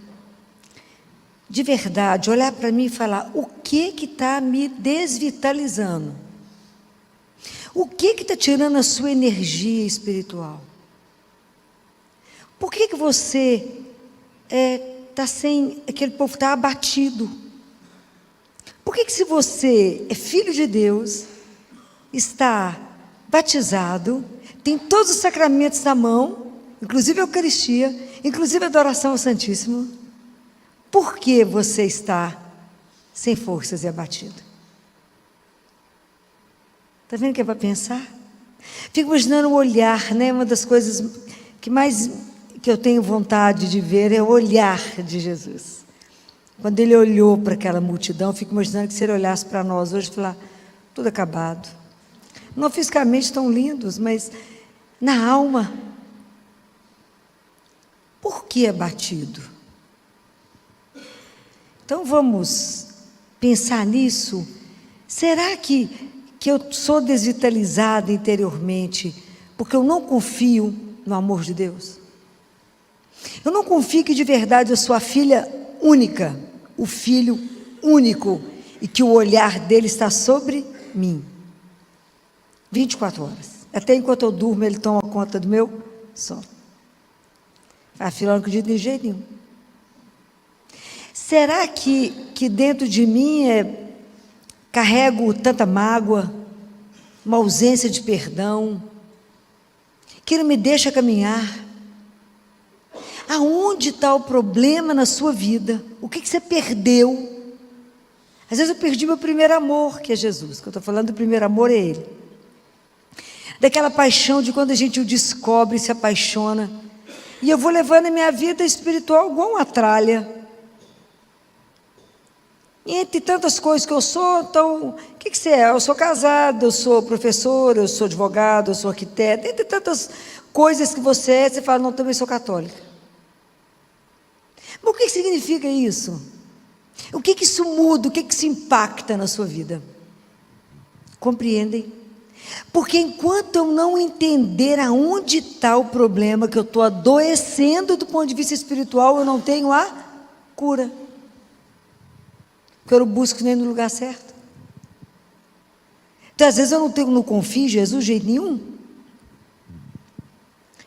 Speaker 1: de verdade, olhar para mim e falar, o que está me desvitalizando? O que está tirando a sua energia espiritual? Por que você está sem, aquele povo está abatido? Por que se você é filho de Deus, está batizado, tem todos os sacramentos na mão, inclusive a Eucaristia, inclusive a adoração ao Santíssimo, por que você está sem forças e abatido? Está vendo que é para pensar? Fico imaginando o olhar, né? Uma das coisas que eu tenho vontade de ver é o olhar de Jesus. Quando ele olhou para aquela multidão, fico imaginando que se ele olhasse para nós hoje e falar, tudo acabado. Não fisicamente tão lindos, mas na alma. Por que abatido? Então vamos pensar nisso. Será que eu sou desvitalizada interiormente porque eu não confio no amor de Deus? Eu não confio que de verdade eu sou a filha única, o filho único, e que o olhar dele está sobre mim. 24 horas. Até enquanto eu durmo, ele toma conta do meu sono. Afinal, eu não acredito de jeito nenhum. Será que dentro de mim carrego tanta mágoa, uma ausência de perdão, que não me deixa caminhar? Aonde está o problema na sua vida? O que você perdeu? Às vezes eu perdi meu primeiro amor, que é Jesus. Que eu estou falando do primeiro amor é Ele. Daquela paixão de quando a gente o descobre, se apaixona. E eu vou levando a minha vida espiritual igual uma tralha.
Speaker 2: E entre tantas coisas que eu sou, então, o que você é? Eu sou casado, eu sou professor, eu sou advogado, eu sou arquiteto. Entre tantas coisas que você é, você fala, não, também sou católica. Mas o que significa isso? O que isso muda? O que isso impacta na sua vida? Compreendem? Porque enquanto eu não entender aonde está o problema, que eu estou adoecendo do ponto de vista espiritual, eu não tenho a cura. Porque eu não busco nem no lugar certo. Então, às vezes eu não confio em Jesus de jeito nenhum.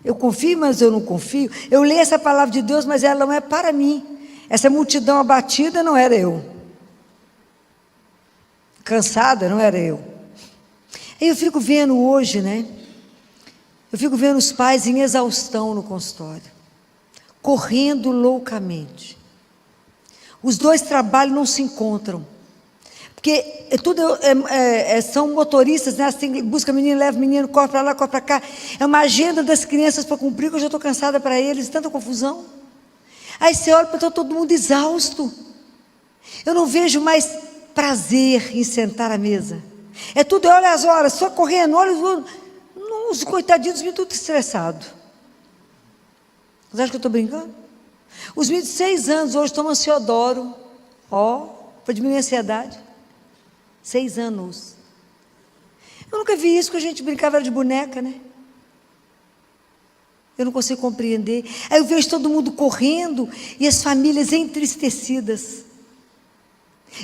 Speaker 2: Eu confio, mas eu não confio. Eu leio essa palavra de Deus, mas ela não é para mim. Essa multidão abatida não era eu. Cansada não era eu. Aí eu fico vendo hoje, né? Eu fico vendo os pais em exaustão no consultório, correndo loucamente. Os dois trabalhos não se encontram. Porque são motoristas, né? Você busca menino, leva menino, corre para lá, corre para cá. É uma agenda das crianças para cumprir, que eu já estou cansada para eles, tanta confusão. Aí você olha para todo mundo exausto. Eu não vejo mais prazer em sentar à mesa. É tudo, olha as horas, só correndo, olha os coitadinhos, me tudo estressado. Vocês acham que eu estou brincando? Os meninos de 6 anos hoje tomam Ciodoro, para diminuir a ansiedade. 6 anos. Eu nunca vi isso, que a gente brincava de boneca, né? Eu não consigo compreender. Aí eu vejo todo mundo correndo e as famílias entristecidas.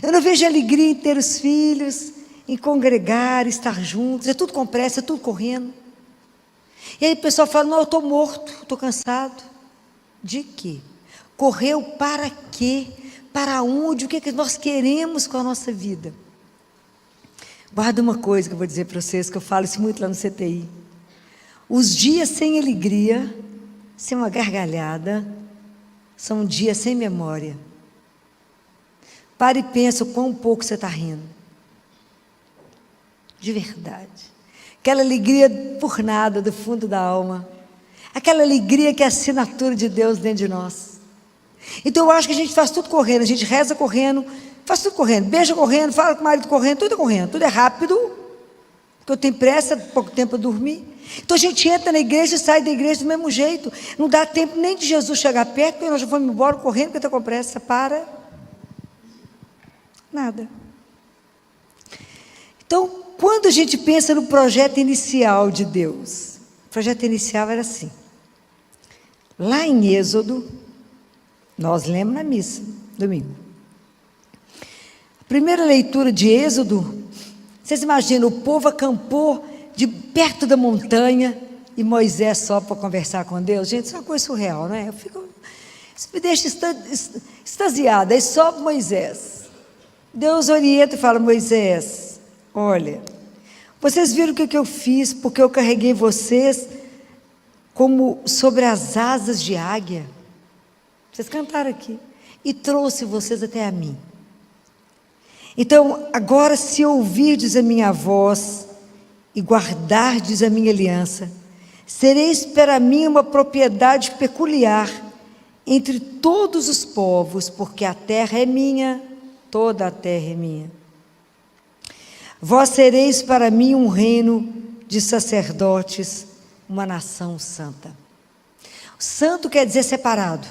Speaker 2: Eu não vejo alegria em ter os filhos, em congregar, estar juntos. É tudo com pressa, é tudo correndo. E aí o pessoal fala, não, eu estou morto, estou cansado. De quê? Correu para quê? Para onde? O que é que nós queremos com a nossa vida? Guarda uma coisa que eu vou dizer para vocês, que eu falo isso muito lá no CTI. Os dias sem alegria, sem uma gargalhada, são dias sem memória. Pare e pensa o quão pouco você está rindo. De verdade. Aquela alegria por nada, do fundo da alma. Aquela alegria que é a assinatura de Deus dentro de nós. Então eu acho que a gente faz tudo correndo, a gente reza correndo, faz tudo correndo, beija correndo, fala com o marido correndo, tudo é rápido, porque eu tenho pressa, pouco tempo para dormir. Então a gente entra na igreja e sai da igreja do mesmo jeito. Não dá tempo nem de Jesus chegar perto, porque nós já vamos embora correndo, porque está com pressa, para. Nada. Então, quando a gente pensa no projeto inicial de Deus, o projeto inicial era assim. Lá em Êxodo, nós lemos na missa, domingo. A primeira leitura de Êxodo, vocês imaginam, o povo acampou de perto da montanha e Moisés só para conversar com Deus. Gente, isso é uma coisa surreal, não é? Isso me deixa extasiada. Aí sobe Moisés. Deus orienta e fala, Moisés, olha, vocês viram o que eu fiz, porque eu carreguei vocês como sobre as asas de águia. Vocês cantaram aqui. E trouxe vocês até a mim. Então, agora se ouvirdes a minha voz e guardardes a minha aliança, sereis para mim uma propriedade peculiar entre todos os povos, porque a terra é minha, toda a terra é minha. Vós sereis para mim um reino de sacerdotes, uma nação santa. Santo quer dizer separado.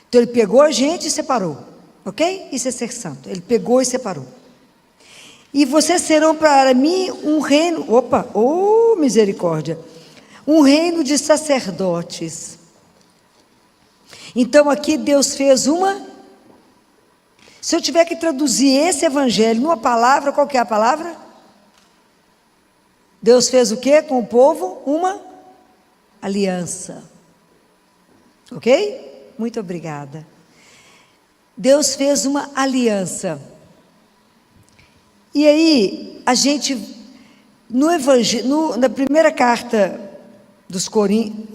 Speaker 2: Então ele pegou a gente e separou, ok? Isso é ser santo. Ele pegou e separou. E vocês serão para mim um reino, misericórdia, um reino de sacerdotes. Então aqui Deus fez se eu tiver que traduzir esse evangelho numa palavra, qual que é a palavra? Deus fez o quê com o povo? Uma aliança. Ok? Muito obrigada. Deus fez uma aliança. E aí, a gente, no evangelho, na primeira carta dos Coríntios,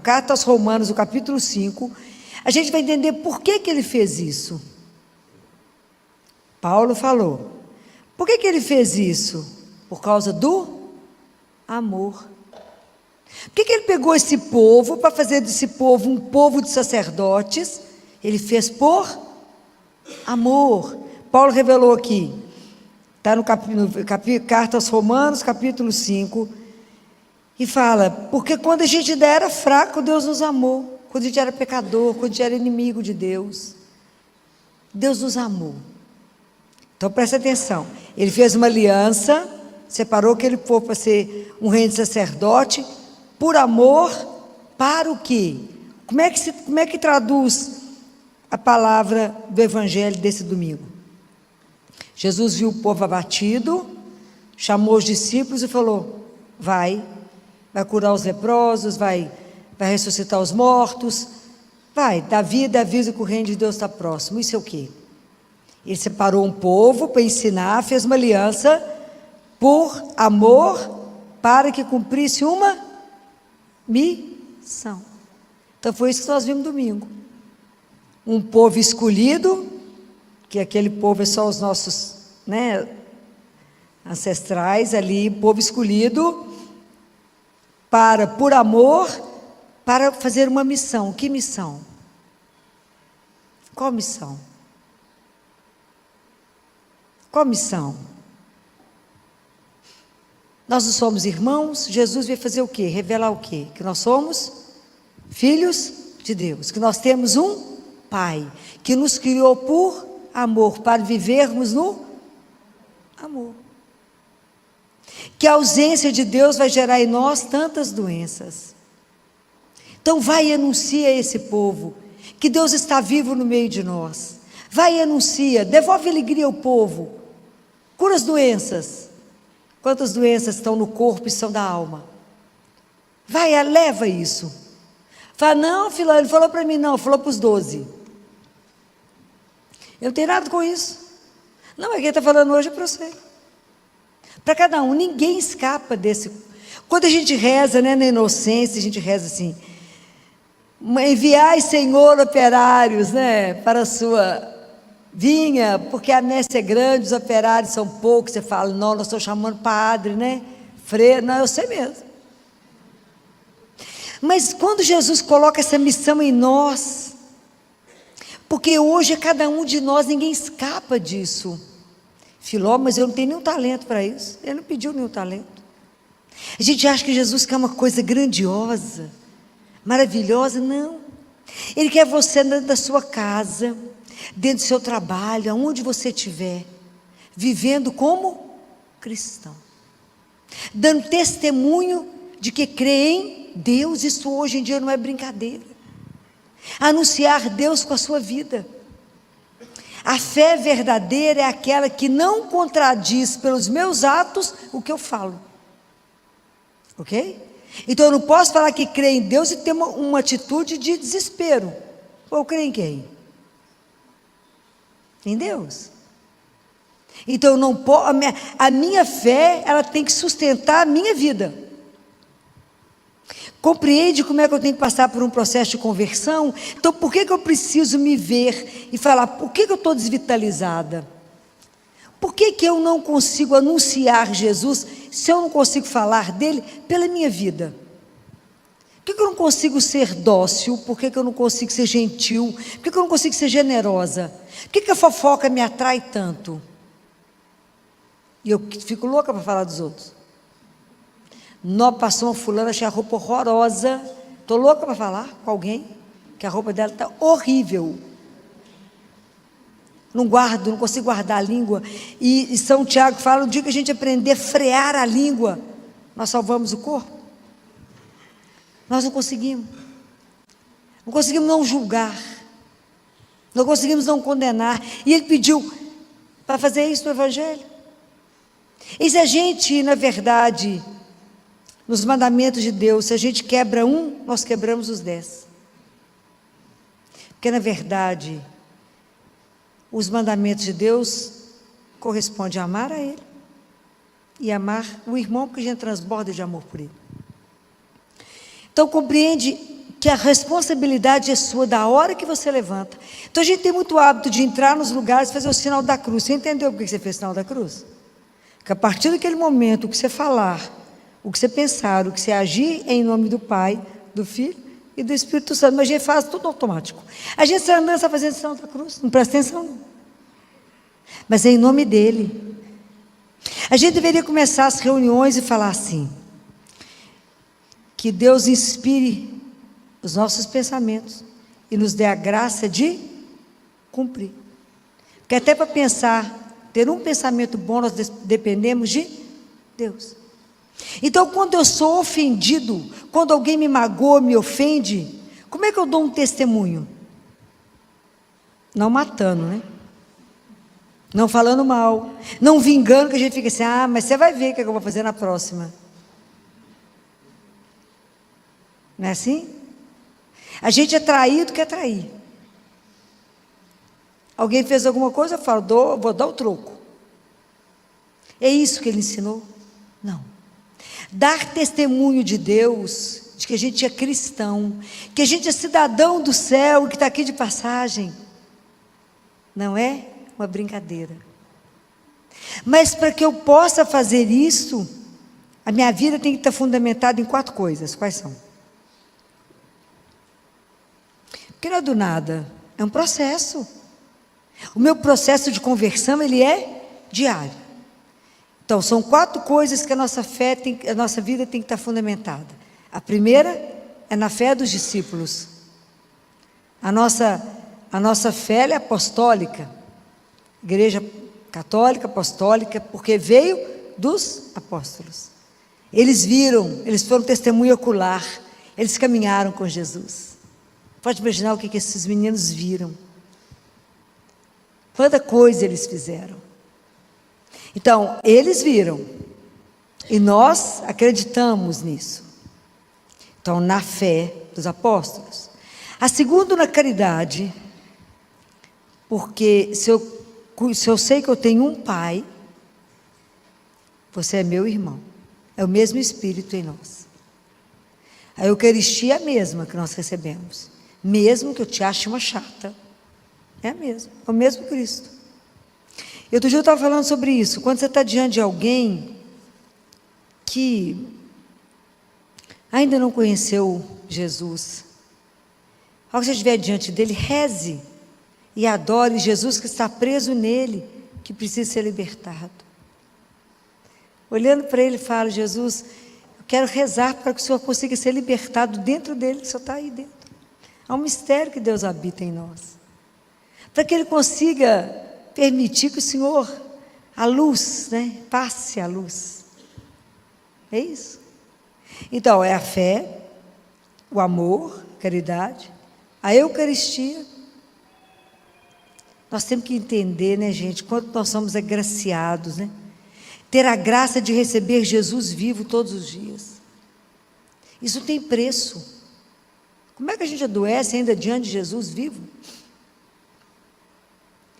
Speaker 2: carta aos Romanos, o capítulo 5, a gente vai entender por que ele fez isso. Paulo falou. Por que ele fez isso? Por causa do amor. Por que ele pegou esse povo, para fazer desse povo um povo de sacerdotes? Ele fez por Amor. Paulo revelou aqui, está no Carta aos Romanos, capítulo 5, e fala, porque quando a gente ainda era fraco, Deus nos amou. Quando a gente era pecador, quando a gente era inimigo de Deus, Deus nos amou. Então presta atenção, Ele fez uma aliança, separou aquele povo para ser um reino de sacerdote, por amor, para o quê? Como é que traduz a palavra do evangelho desse domingo? Jesus viu o povo abatido, chamou os discípulos e falou, vai curar os leprosos, vai ressuscitar os mortos, vai dar vida, avisa que o reino de Deus está próximo. Isso é o quê? Ele separou um povo para ensinar, fez uma aliança por amor, para que cumprisse uma missão. Então foi isso que nós vimos domingo. Um povo escolhido, que aquele povo é só os nossos, ancestrais ali, povo escolhido, por amor, para fazer uma missão. Que missão? Qual missão? Qual missão? Nós não somos irmãos, Jesus veio fazer o quê? Revelar o quê? Que nós somos filhos de Deus, que nós temos um Pai, que nos criou por amor, para vivermos no amor. Que a ausência de Deus vai gerar em nós tantas doenças. Então vai e anuncia a esse povo, que Deus está vivo no meio de nós. Vai e anuncia, devolve alegria ao povo, cura as doenças. Quantas doenças estão no corpo e são da alma? Vai, leva isso. Fala, não, filho, ele falou para mim não, falou para os 12. Eu não tenho nada com isso. Não, mas quem está falando hoje é para você. Para cada um, ninguém escapa desse. Quando a gente reza, na inocência, a gente reza assim, enviai, Senhor, operários, para a sua vinha, porque a messe é grande, os operários são poucos. Você fala, não, nós estamos chamando padre, freira, não, eu sei mesmo. Mas quando Jesus coloca essa missão em nós, porque hoje é cada um de nós, ninguém escapa disso. Filó, mas eu não tenho nenhum talento para isso. Ele não pediu nenhum talento. A gente acha que Jesus quer uma coisa grandiosa, maravilhosa. Não. Ele quer você dentro da sua casa, dentro do seu trabalho, aonde você estiver, vivendo como cristão, dando testemunho de que crê em Deus. Isso hoje em dia não é brincadeira. Anunciar Deus com a sua vida. A fé verdadeira é aquela que não contradiz pelos meus atos o que eu falo. Ok? Então eu não posso falar que creio em Deus e ter uma atitude de desespero. Eu creio em quem? Em Deus. Então eu não posso, a minha fé, ela tem que sustentar a minha vida. Compreende como é que eu tenho que passar por um processo de conversão? Então por que eu preciso me ver e falar, por que eu estou desvitalizada? Por que eu não consigo anunciar Jesus, se eu não consigo falar dele pela minha vida? Por que eu não consigo ser dócil? Por que eu não consigo ser gentil? Por que eu não consigo ser generosa? Por que a fofoca me atrai tanto? E eu fico louca para falar dos outros. Nós passamos uma fulana, achei a roupa horrorosa. Estou louca para falar com alguém que a roupa dela está horrível. Não guardo, não consigo guardar a língua. E São Tiago fala, no dia que a gente aprender a frear a língua, nós salvamos o corpo. Nós não conseguimos. Não conseguimos não julgar. Não conseguimos não condenar. E ele pediu para fazer isso no Evangelho. E se a gente, na verdade, nos mandamentos de Deus, se a gente quebra um, nós quebramos os 10. Porque, na verdade, os mandamentos de Deus correspondem a amar a Ele e amar o irmão, porque a gente transborda de amor por Ele. Então, compreende que a responsabilidade é sua da hora que você levanta. Então, a gente tem muito hábito de entrar nos lugares e fazer o sinal da cruz. Você entendeu por que você fez o sinal da cruz? Que a partir daquele momento, o que você falar, o que você pensar, o que você agir, é em nome do Pai, do Filho e do Espírito Santo. Mas a gente faz tudo automático. A gente está andando, está fazendo o sinal da cruz, não presta atenção não. mas é em nome dele. A gente deveria começar as reuniões e falar assim: que Deus inspire os nossos pensamentos e nos dê a graça de cumprir. Porque até para pensar, ter um pensamento bom, nós dependemos de Deus. Então, quando eu sou ofendido, quando alguém me magoa, me ofende, como é que eu dou um testemunho? Não matando, né? Não falando mal, não vingando, que a gente fica assim: ah, mas você vai ver o que eu vou fazer na próxima. Não é assim? A gente é traído, quer trair. Alguém fez alguma coisa, eu falo: vou dar o troco. É isso que ele ensinou? Não. Dar testemunho de Deus, de que a gente é cristão, que a gente é cidadão do céu, que está aqui de passagem, não é uma brincadeira. Mas para que eu possa fazer isso, a minha vida tem que estar fundamentada em 4 coisas. Quais são? Porque não é do nada, é um processo. O meu processo de conversão, ele é diário. Então, são 4 coisas que a nossa fé a nossa vida tem que estar fundamentada. A primeira é na fé dos discípulos. A nossa fé é apostólica. Igreja católica, apostólica, porque veio dos apóstolos. Eles viram, eles foram testemunho ocular, eles caminharam com Jesus. Pode imaginar o que esses meninos viram. Quanta coisa eles fizeram. Então, eles viram, e nós acreditamos nisso. Então, na fé dos apóstolos. A segunda, na caridade, porque se eu sei que eu tenho um Pai, você é meu irmão, é o mesmo Espírito em nós. A Eucaristia é a mesma que nós recebemos, mesmo que eu te ache uma chata, é a mesma, é o mesmo Cristo. Outro dia eu estava falando sobre isso. Quando você está diante de alguém que ainda não conheceu Jesus, ao que você estiver diante dele, reze e adore Jesus que está preso nele, que precisa ser libertado. Olhando para ele, fala: Jesus, eu quero rezar para que o Senhor consiga ser libertado dentro dele, que o Senhor está aí dentro. Há um mistério que Deus habita em nós, para que ele consiga permitir que o Senhor, a luz, né, passe a luz. É isso. Então, é a fé, o amor, a caridade, a Eucaristia. Nós temos que entender, né, gente, quanto nós somos agraciados, né? Ter a graça de receber Jesus vivo todos os dias. Isso tem preço. Como é que a gente adoece ainda diante de Jesus vivo?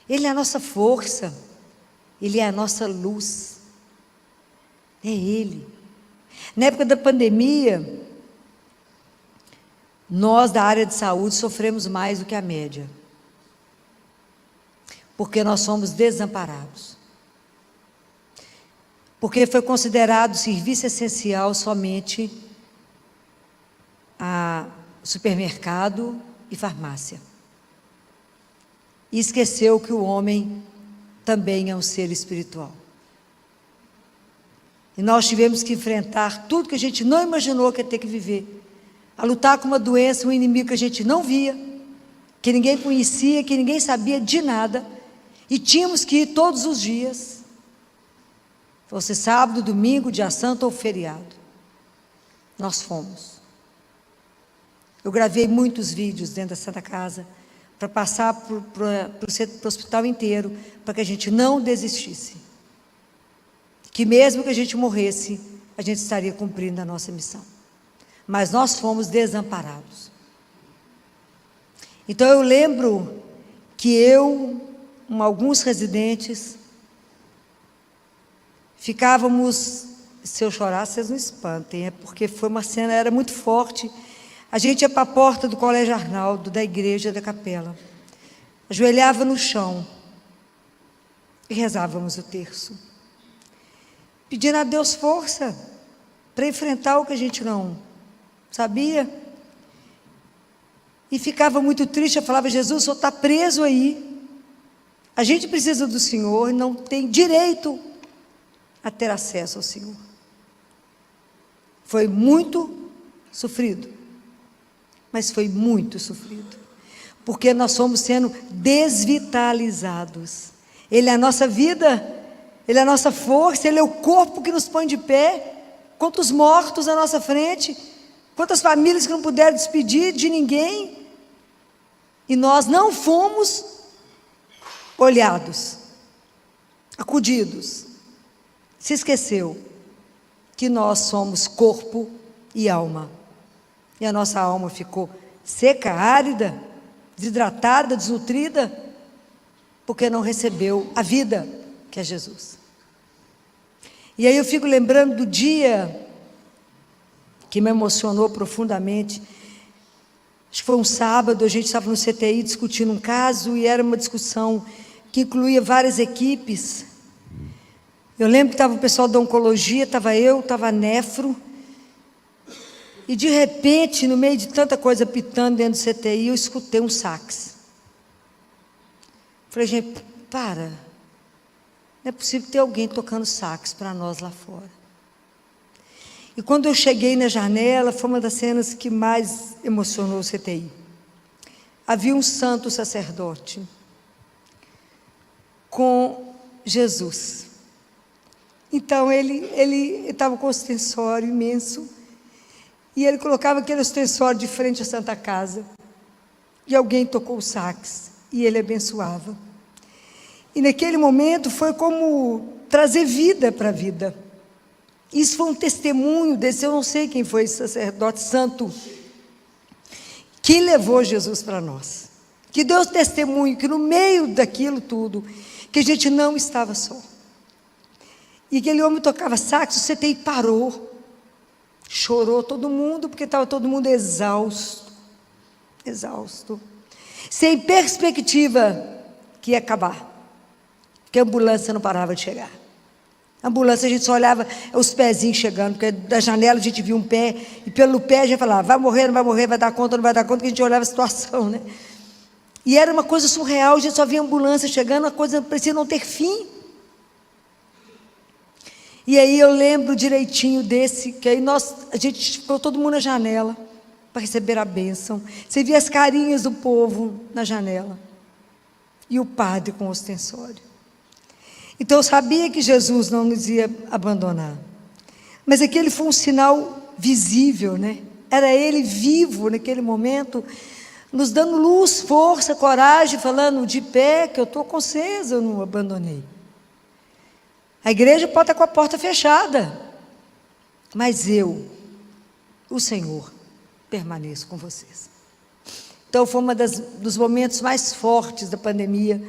Speaker 2: Ele é a nossa força, Ele é a nossa luz, é Ele. Na época da pandemia, nós da área de saúde sofremos mais do que a média, porque nós somos desamparados, porque foi considerado serviço essencial somente a supermercado e farmácia. E esqueceu que o homem também é um ser espiritual. E nós tivemos que enfrentar tudo que a gente não imaginou que ia ter que viver. A lutar com uma doença, um inimigo que a gente não via, que ninguém conhecia, que ninguém sabia de nada. E tínhamos que ir todos os dias. Fosse sábado, domingo, dia santo ou feriado. Nós fomos. Eu gravei muitos vídeos dentro da Santa Casa, para passar para o hospital inteiro, para que a gente não desistisse. Que mesmo que a gente morresse, a gente estaria cumprindo a nossa missão. Mas nós fomos desamparados. Então eu lembro que alguns residentes, ficávamos, se eu chorar, vocês não espantem, é porque foi uma cena, era muito forte. A gente ia para a porta do Colégio Arnaldo, da igreja, da capela, ajoelhava no chão e rezávamos o terço, pedindo a Deus força para enfrentar o que a gente não sabia. E ficava muito triste, eu falava: Jesus, o Senhor está preso aí, A gente precisa do Senhor e não tem direito a ter acesso ao Senhor. Foi muito sofrido, mas foi muito sofrido, porque nós fomos sendo desvitalizados. Ele é a nossa vida, Ele é a nossa força, Ele é o corpo que nos põe de pé. Quantos mortos à nossa frente, quantas famílias que não puderam despedir de ninguém, e nós não fomos olhados, acudidos. Se esqueceu que nós somos corpo e alma, e a nossa alma ficou seca, árida, desidratada, desnutrida, porque não recebeu a vida que é Jesus. E aí eu fico lembrando do dia que me emocionou profundamente. Acho que foi um sábado, a gente estava no CTI discutindo um caso, e era uma discussão que incluía várias equipes. Eu lembro que estava o pessoal da oncologia, estava eu, estava a nefro, e de repente, no meio de tanta coisa pitando dentro do CTI, eu escutei um sax. Falei, gente, para, não é possível ter alguém tocando sax para nós lá fora. E quando eu cheguei na janela, foi uma das cenas que mais emocionou o CTI. Havia um santo sacerdote com Jesus. Então ele estava com um ostensório imenso, e ele colocava aquele ostensório de frente à Santa Casa, e alguém tocou o sax, e ele abençoava. E naquele momento foi como trazer vida para a vida. Isso foi um testemunho desse, eu não sei quem foi esse sacerdote santo, que levou Jesus para nós, que deu testemunho, que no meio daquilo tudo, que a gente não estava só. E aquele homem tocava sax, o CTI parou, chorou todo mundo, porque estava todo mundo exausto, sem perspectiva que ia acabar, porque a ambulância não parava de chegar. A ambulância a gente só olhava os pezinhos chegando, porque da janela a gente via um pé, e pelo pé a gente falava, vai morrer, não vai morrer, vai dar conta, não vai dar conta, que a gente olhava a situação, né? E era uma coisa surreal, a gente só via a ambulância chegando, a coisa parecia não ter fim. E aí eu lembro direitinho desse, que aí a gente ficou todo mundo na janela, para receber a bênção. Você via as carinhas do povo na janela, e o padre com o ostensório. Então eu sabia que Jesus não nos ia abandonar, mas aquele foi um sinal visível, né? Era Ele vivo naquele momento, nos dando luz, força, coragem, falando de pé, que eu estou com vocês, eu não abandonei. A igreja pode estar com a porta fechada, mas eu, o Senhor, permaneço com vocês. Então foi um dos momentos mais fortes da pandemia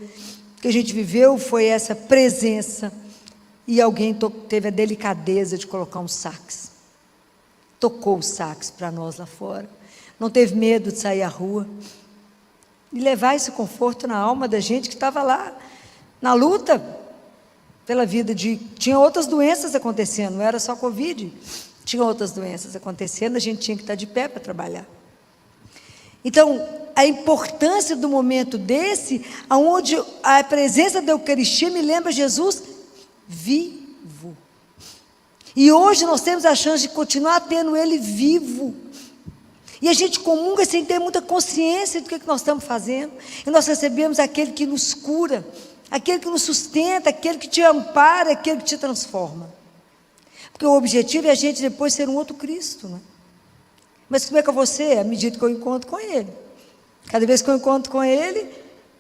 Speaker 2: que a gente viveu, foi essa presença, e alguém teve a delicadeza de colocar um sax, tocou o sax para nós lá fora, não teve medo de sair à rua, e levar esse conforto na alma da gente que estava lá, na luta, pela vida tinha outras doenças acontecendo, não era só Covid, tinha outras doenças acontecendo, a gente tinha que estar de pé para trabalhar. Então, a importância do momento desse, onde a presença da Eucaristia me lembra Jesus vivo. E hoje nós temos a chance de continuar tendo Ele vivo. E a gente comunga sem ter muita consciência do que nós estamos fazendo. E nós recebemos aquele que nos cura, aquele que nos sustenta, aquele que te ampara, aquele que te transforma. Porque o objetivo é a gente depois ser um outro Cristo, né? Mas como é que eu vou ser? À medida que eu encontro com Ele. Cada vez que eu encontro com Ele,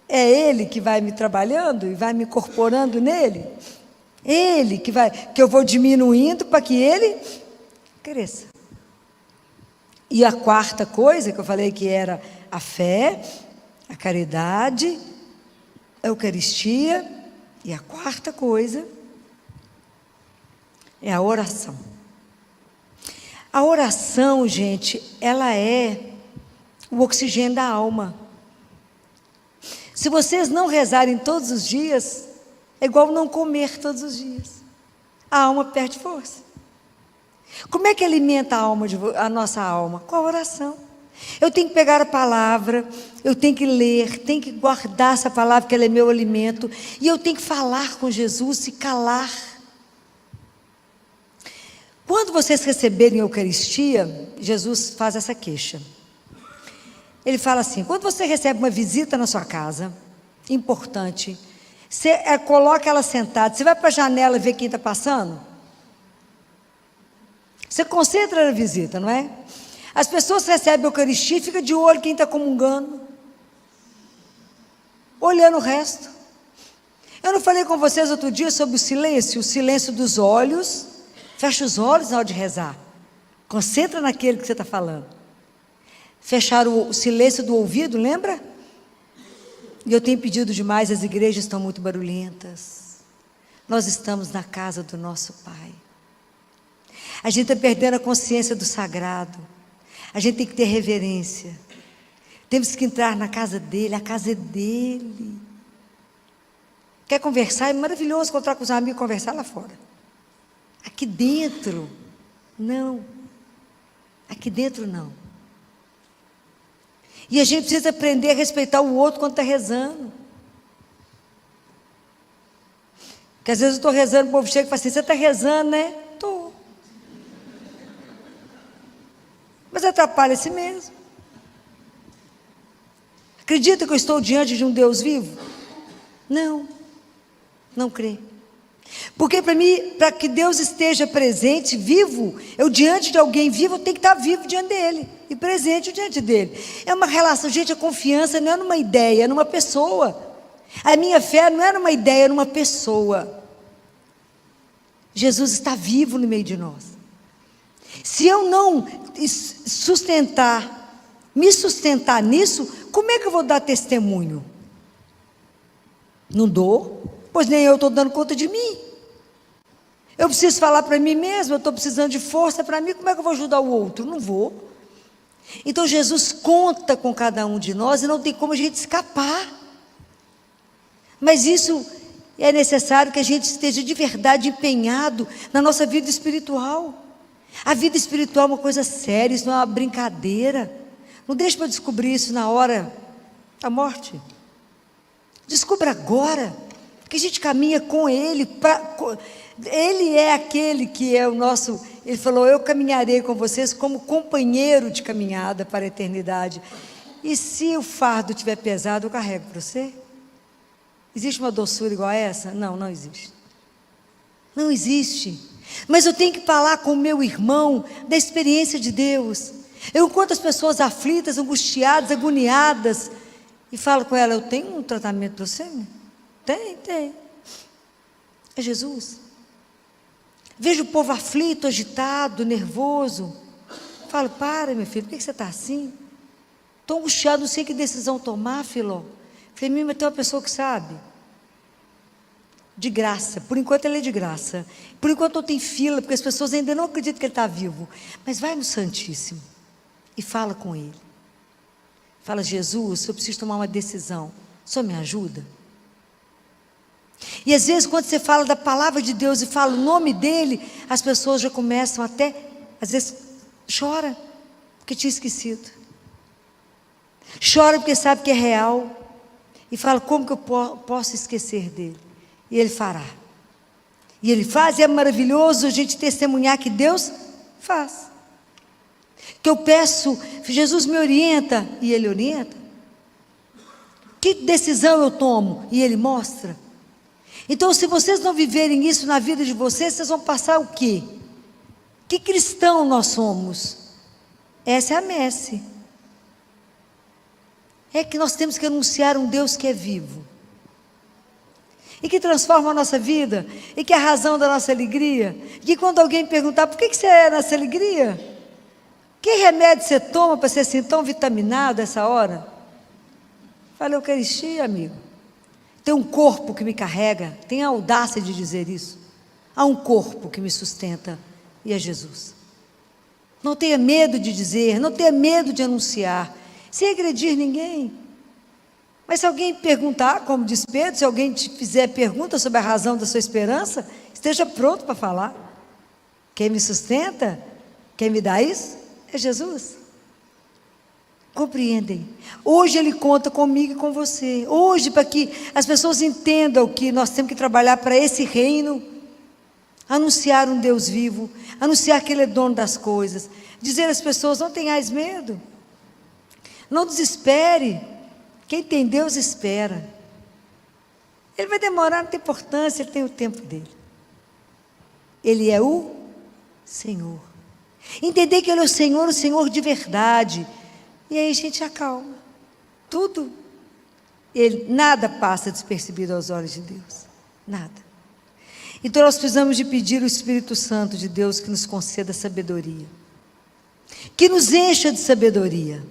Speaker 2: é Ele que vai me trabalhando e vai me incorporando nele. Ele que eu vou diminuindo para que Ele cresça. E a quarta coisa que eu falei que era a fé, a caridade, a Eucaristia, e a quarta coisa é a oração. A oração, gente, ela é o oxigênio da alma. Se vocês não rezarem todos os dias, é igual não comer todos os dias. A alma perde força. Como é que alimenta a nossa alma? Com a oração. Eu tenho que pegar a palavra, eu tenho que ler, tenho que guardar essa palavra, que ela é meu alimento, e eu tenho que falar com Jesus e calar. Quando vocês receberem a Eucaristia, Jesus faz essa queixa. Ele fala assim: quando você recebe uma visita na sua casa, importante, você coloca ela sentada, você vai para a janela ver quem está passando? Você concentra na visita, não é? As pessoas recebem a Eucaristia e ficam de olho quem está comungando, olhando o resto. Eu não falei com vocês outro dia sobre o silêncio dos olhos. Fecha os olhos na hora de rezar, concentra naquele que você está falando. Fechar o silêncio do ouvido, lembra? E eu tenho pedido demais, as igrejas estão muito barulhentas. Nós estamos na casa do nosso Pai. A gente está perdendo a consciência do sagrado. A gente tem que ter reverência. Temos que entrar na casa dele, a casa é dele. Quer conversar? É maravilhoso encontrar com os amigos e conversar lá fora. Aqui dentro, não. Aqui dentro, não. E a gente precisa aprender a respeitar o outro quando está rezando. Porque às vezes eu estou rezando, o povo chega e fala assim: você está rezando, né? Estou. Mas atrapalha a si mesmo. Acredita que eu estou diante de um Deus vivo? Não. Não creio. Porque para mim, para que Deus esteja presente, vivo, eu diante de alguém vivo, eu tenho que estar vivo diante dele, e presente diante dele. É uma relação, gente, a confiança não é numa ideia, é numa pessoa. A minha fé não é numa ideia, é numa pessoa. Jesus está vivo no meio de nós. Se eu não me sustentar nisso, como é que eu vou dar testemunho? Não dou. Pois nem eu estou dando conta de mim. Eu preciso falar para mim mesmo, eu estou precisando de força para mim, como é que eu vou ajudar o outro? Não vou. Então Jesus conta com cada um de nós e não tem como a gente escapar. Mas isso é necessário que a gente esteja de verdade empenhado na nossa vida espiritual. A vida espiritual é uma coisa séria, isso não é uma brincadeira. Não deixe para descobrir isso na hora da morte. Descubra agora. Que a gente caminha com Ele, Ele é aquele que é o nosso, Ele falou: eu caminharei com vocês como companheiro de caminhada para a eternidade. E se o fardo estiver pesado, eu carrego para você? Existe uma doçura igual a essa? Não, não existe. Não existe. Mas eu tenho que falar com o meu irmão da experiência de Deus. Eu encontro as pessoas aflitas, angustiadas, agoniadas, e falo com ela: eu tenho um tratamento para você? Tem. É Jesus. Vejo o povo aflito, agitado, nervoso. Falo: para, meu filho, por que você está assim? Estou angustiado, não sei que decisão tomar, Filó. Falei: mas tem uma pessoa que sabe. De graça, por enquanto ele é de graça. Por enquanto não tem fila, porque as pessoas ainda não acreditam que ele está vivo. Mas vai no Santíssimo e fala com ele. Fala: Jesus, eu preciso tomar uma decisão. O senhor me ajuda? E às vezes, quando você fala da palavra de Deus e fala o nome dele, as pessoas já começam até, às vezes, chora, porque tinha esquecido. Chora porque sabe que é real. E fala: como que eu posso esquecer dele? E ele fará. E ele faz, e é maravilhoso a gente testemunhar que Deus faz. Que eu peço, Jesus me orienta, e ele orienta. Que decisão eu tomo? E ele mostra. Então, se vocês não viverem isso na vida de vocês, vocês vão passar o quê? Que cristão nós somos? Essa é a messe. É que nós temos que anunciar um Deus que é vivo. E que transforma a nossa vida. E que é a razão da nossa alegria. E que quando alguém perguntar: por que você é nessa alegria? Que remédio você toma para ser assim tão vitaminado essa hora? Fala: Eucaristia, amigo. Tem um corpo que me carrega, tem a audácia de dizer isso. Há um corpo que me sustenta, e é Jesus. Não tenha medo de dizer, não tenha medo de anunciar, sem agredir ninguém. Mas se alguém perguntar, como diz Pedro, se alguém te fizer pergunta sobre a razão da sua esperança, esteja pronto para falar. Quem me sustenta, quem me dá isso, é Jesus. compreendem. Hoje Ele conta comigo e com você. Hoje, para que as pessoas entendam que nós temos que trabalhar para esse reino, anunciar um Deus vivo, anunciar que Ele é dono das coisas, dizer às pessoas: não tenhais medo, não desespere, quem tem Deus espera. Ele vai demorar, não tem importância, Ele tem o tempo dele. Ele é o Senhor. Entender que Ele é o Senhor de verdade. E aí a gente acalma. Tudo. Nada passa despercebido aos olhos de Deus. Nada. Então nós precisamos de pedir o Espírito Santo de Deus que nos conceda sabedoria. Que nos encha de sabedoria.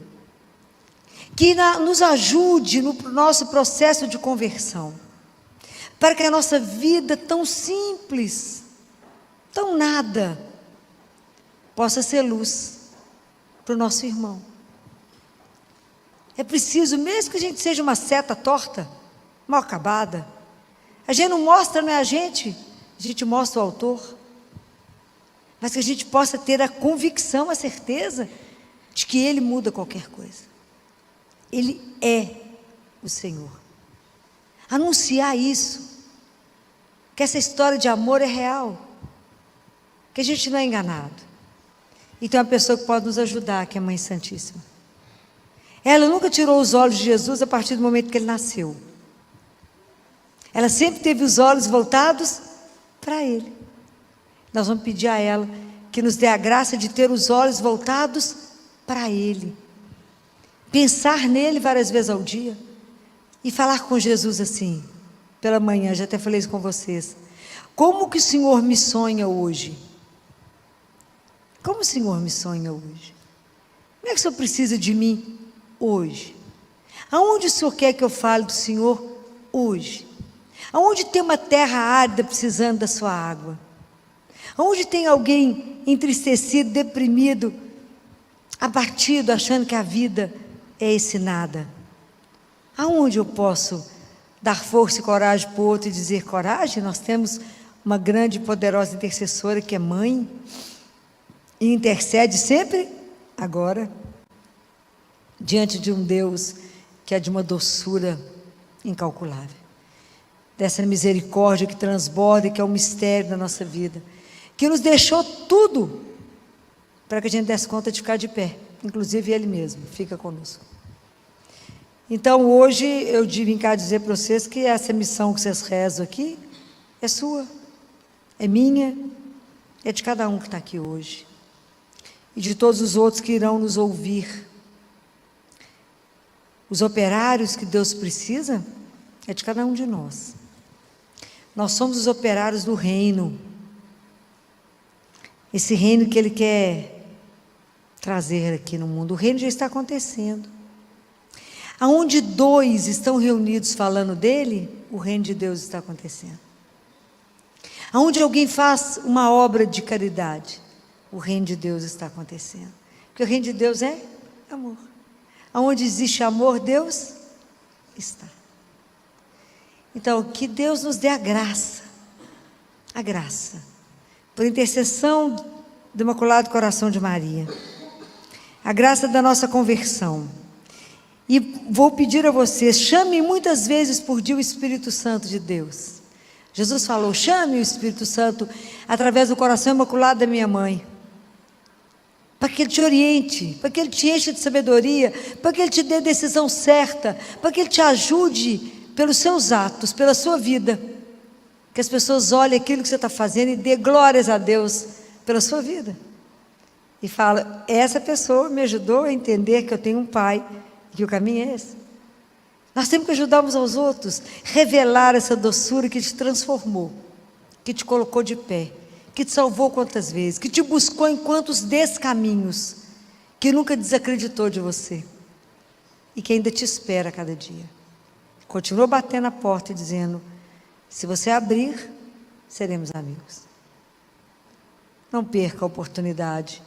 Speaker 2: Que nos ajude no nosso processo de conversão. Para que a nossa vida tão simples, tão nada, possa ser luz para o nosso irmão. É preciso, mesmo que a gente seja uma seta torta, mal acabada, a gente não mostra, não é a gente mostra o autor, mas que a gente possa ter a convicção, a certeza de que Ele muda qualquer coisa. Ele é o Senhor. Anunciar isso, que essa história de amor é real, que a gente não é enganado. E tem uma pessoa que pode nos ajudar, que é a Mãe Santíssima. Ela nunca tirou os olhos de Jesus a partir do momento que Ele nasceu. Ela sempre teve os olhos voltados para Ele. Nós vamos pedir a ela que nos dê a graça de ter os olhos voltados para Ele. Pensar nele várias vezes ao dia. E falar com Jesus assim, pela manhã, já até falei isso com vocês. Como que o Senhor me sonha hoje? Como o Senhor me sonha hoje? Como é que o Senhor precisa de mim hoje? Aonde o Senhor quer que eu fale do Senhor hoje? Aonde tem uma terra árida precisando da sua água? Aonde tem alguém entristecido, deprimido, abatido, achando que a vida é esse nada? Aonde eu posso dar força e coragem para o outro e dizer: coragem? Nós temos uma grande e poderosa intercessora que é mãe, e intercede sempre agora, diante de um Deus que é de uma doçura incalculável, dessa misericórdia que transborda e que é um mistério da nossa vida, que nos deixou tudo para que a gente desse conta de ficar de pé, inclusive Ele mesmo fica conosco. Então hoje eu vim cá dizer para vocês que essa missão que vocês rezam aqui é sua, é minha, é de cada um que está aqui hoje e de todos os outros que irão nos ouvir. Os operários que Deus precisa é de cada um de nós. Nós somos os operários do reino, esse reino que Ele quer trazer aqui no mundo. O reino já está acontecendo. Aonde dois estão reunidos falando dele, o reino de Deus está acontecendo. Aonde alguém faz uma obra de caridade, o reino de Deus está acontecendo. Porque o reino de Deus é amor. Aonde existe amor, Deus está. Então, que Deus nos dê a graça, por intercessão do Imaculado Coração de Maria, a graça da nossa conversão. E vou pedir a vocês, chame muitas vezes por dia o Espírito Santo de Deus. Jesus falou: chame o Espírito Santo através do coração imaculado da minha mãe, para que Ele te oriente, para que Ele te encha de sabedoria, para que Ele te dê a decisão certa, para que Ele te ajude pelos seus atos, pela sua vida, que as pessoas olhem aquilo que você está fazendo e dê glórias a Deus pela sua vida, e fala: essa pessoa me ajudou a entender que eu tenho um Pai, que o caminho é esse. Nós temos que ajudar uns aos outros, revelar essa doçura que te transformou, que te colocou de pé, que te salvou quantas vezes, que te buscou em quantos descaminhos, que nunca desacreditou de você, e que ainda te espera a cada dia. Continua batendo a porta e dizendo: se você abrir, seremos amigos. Não perca a oportunidade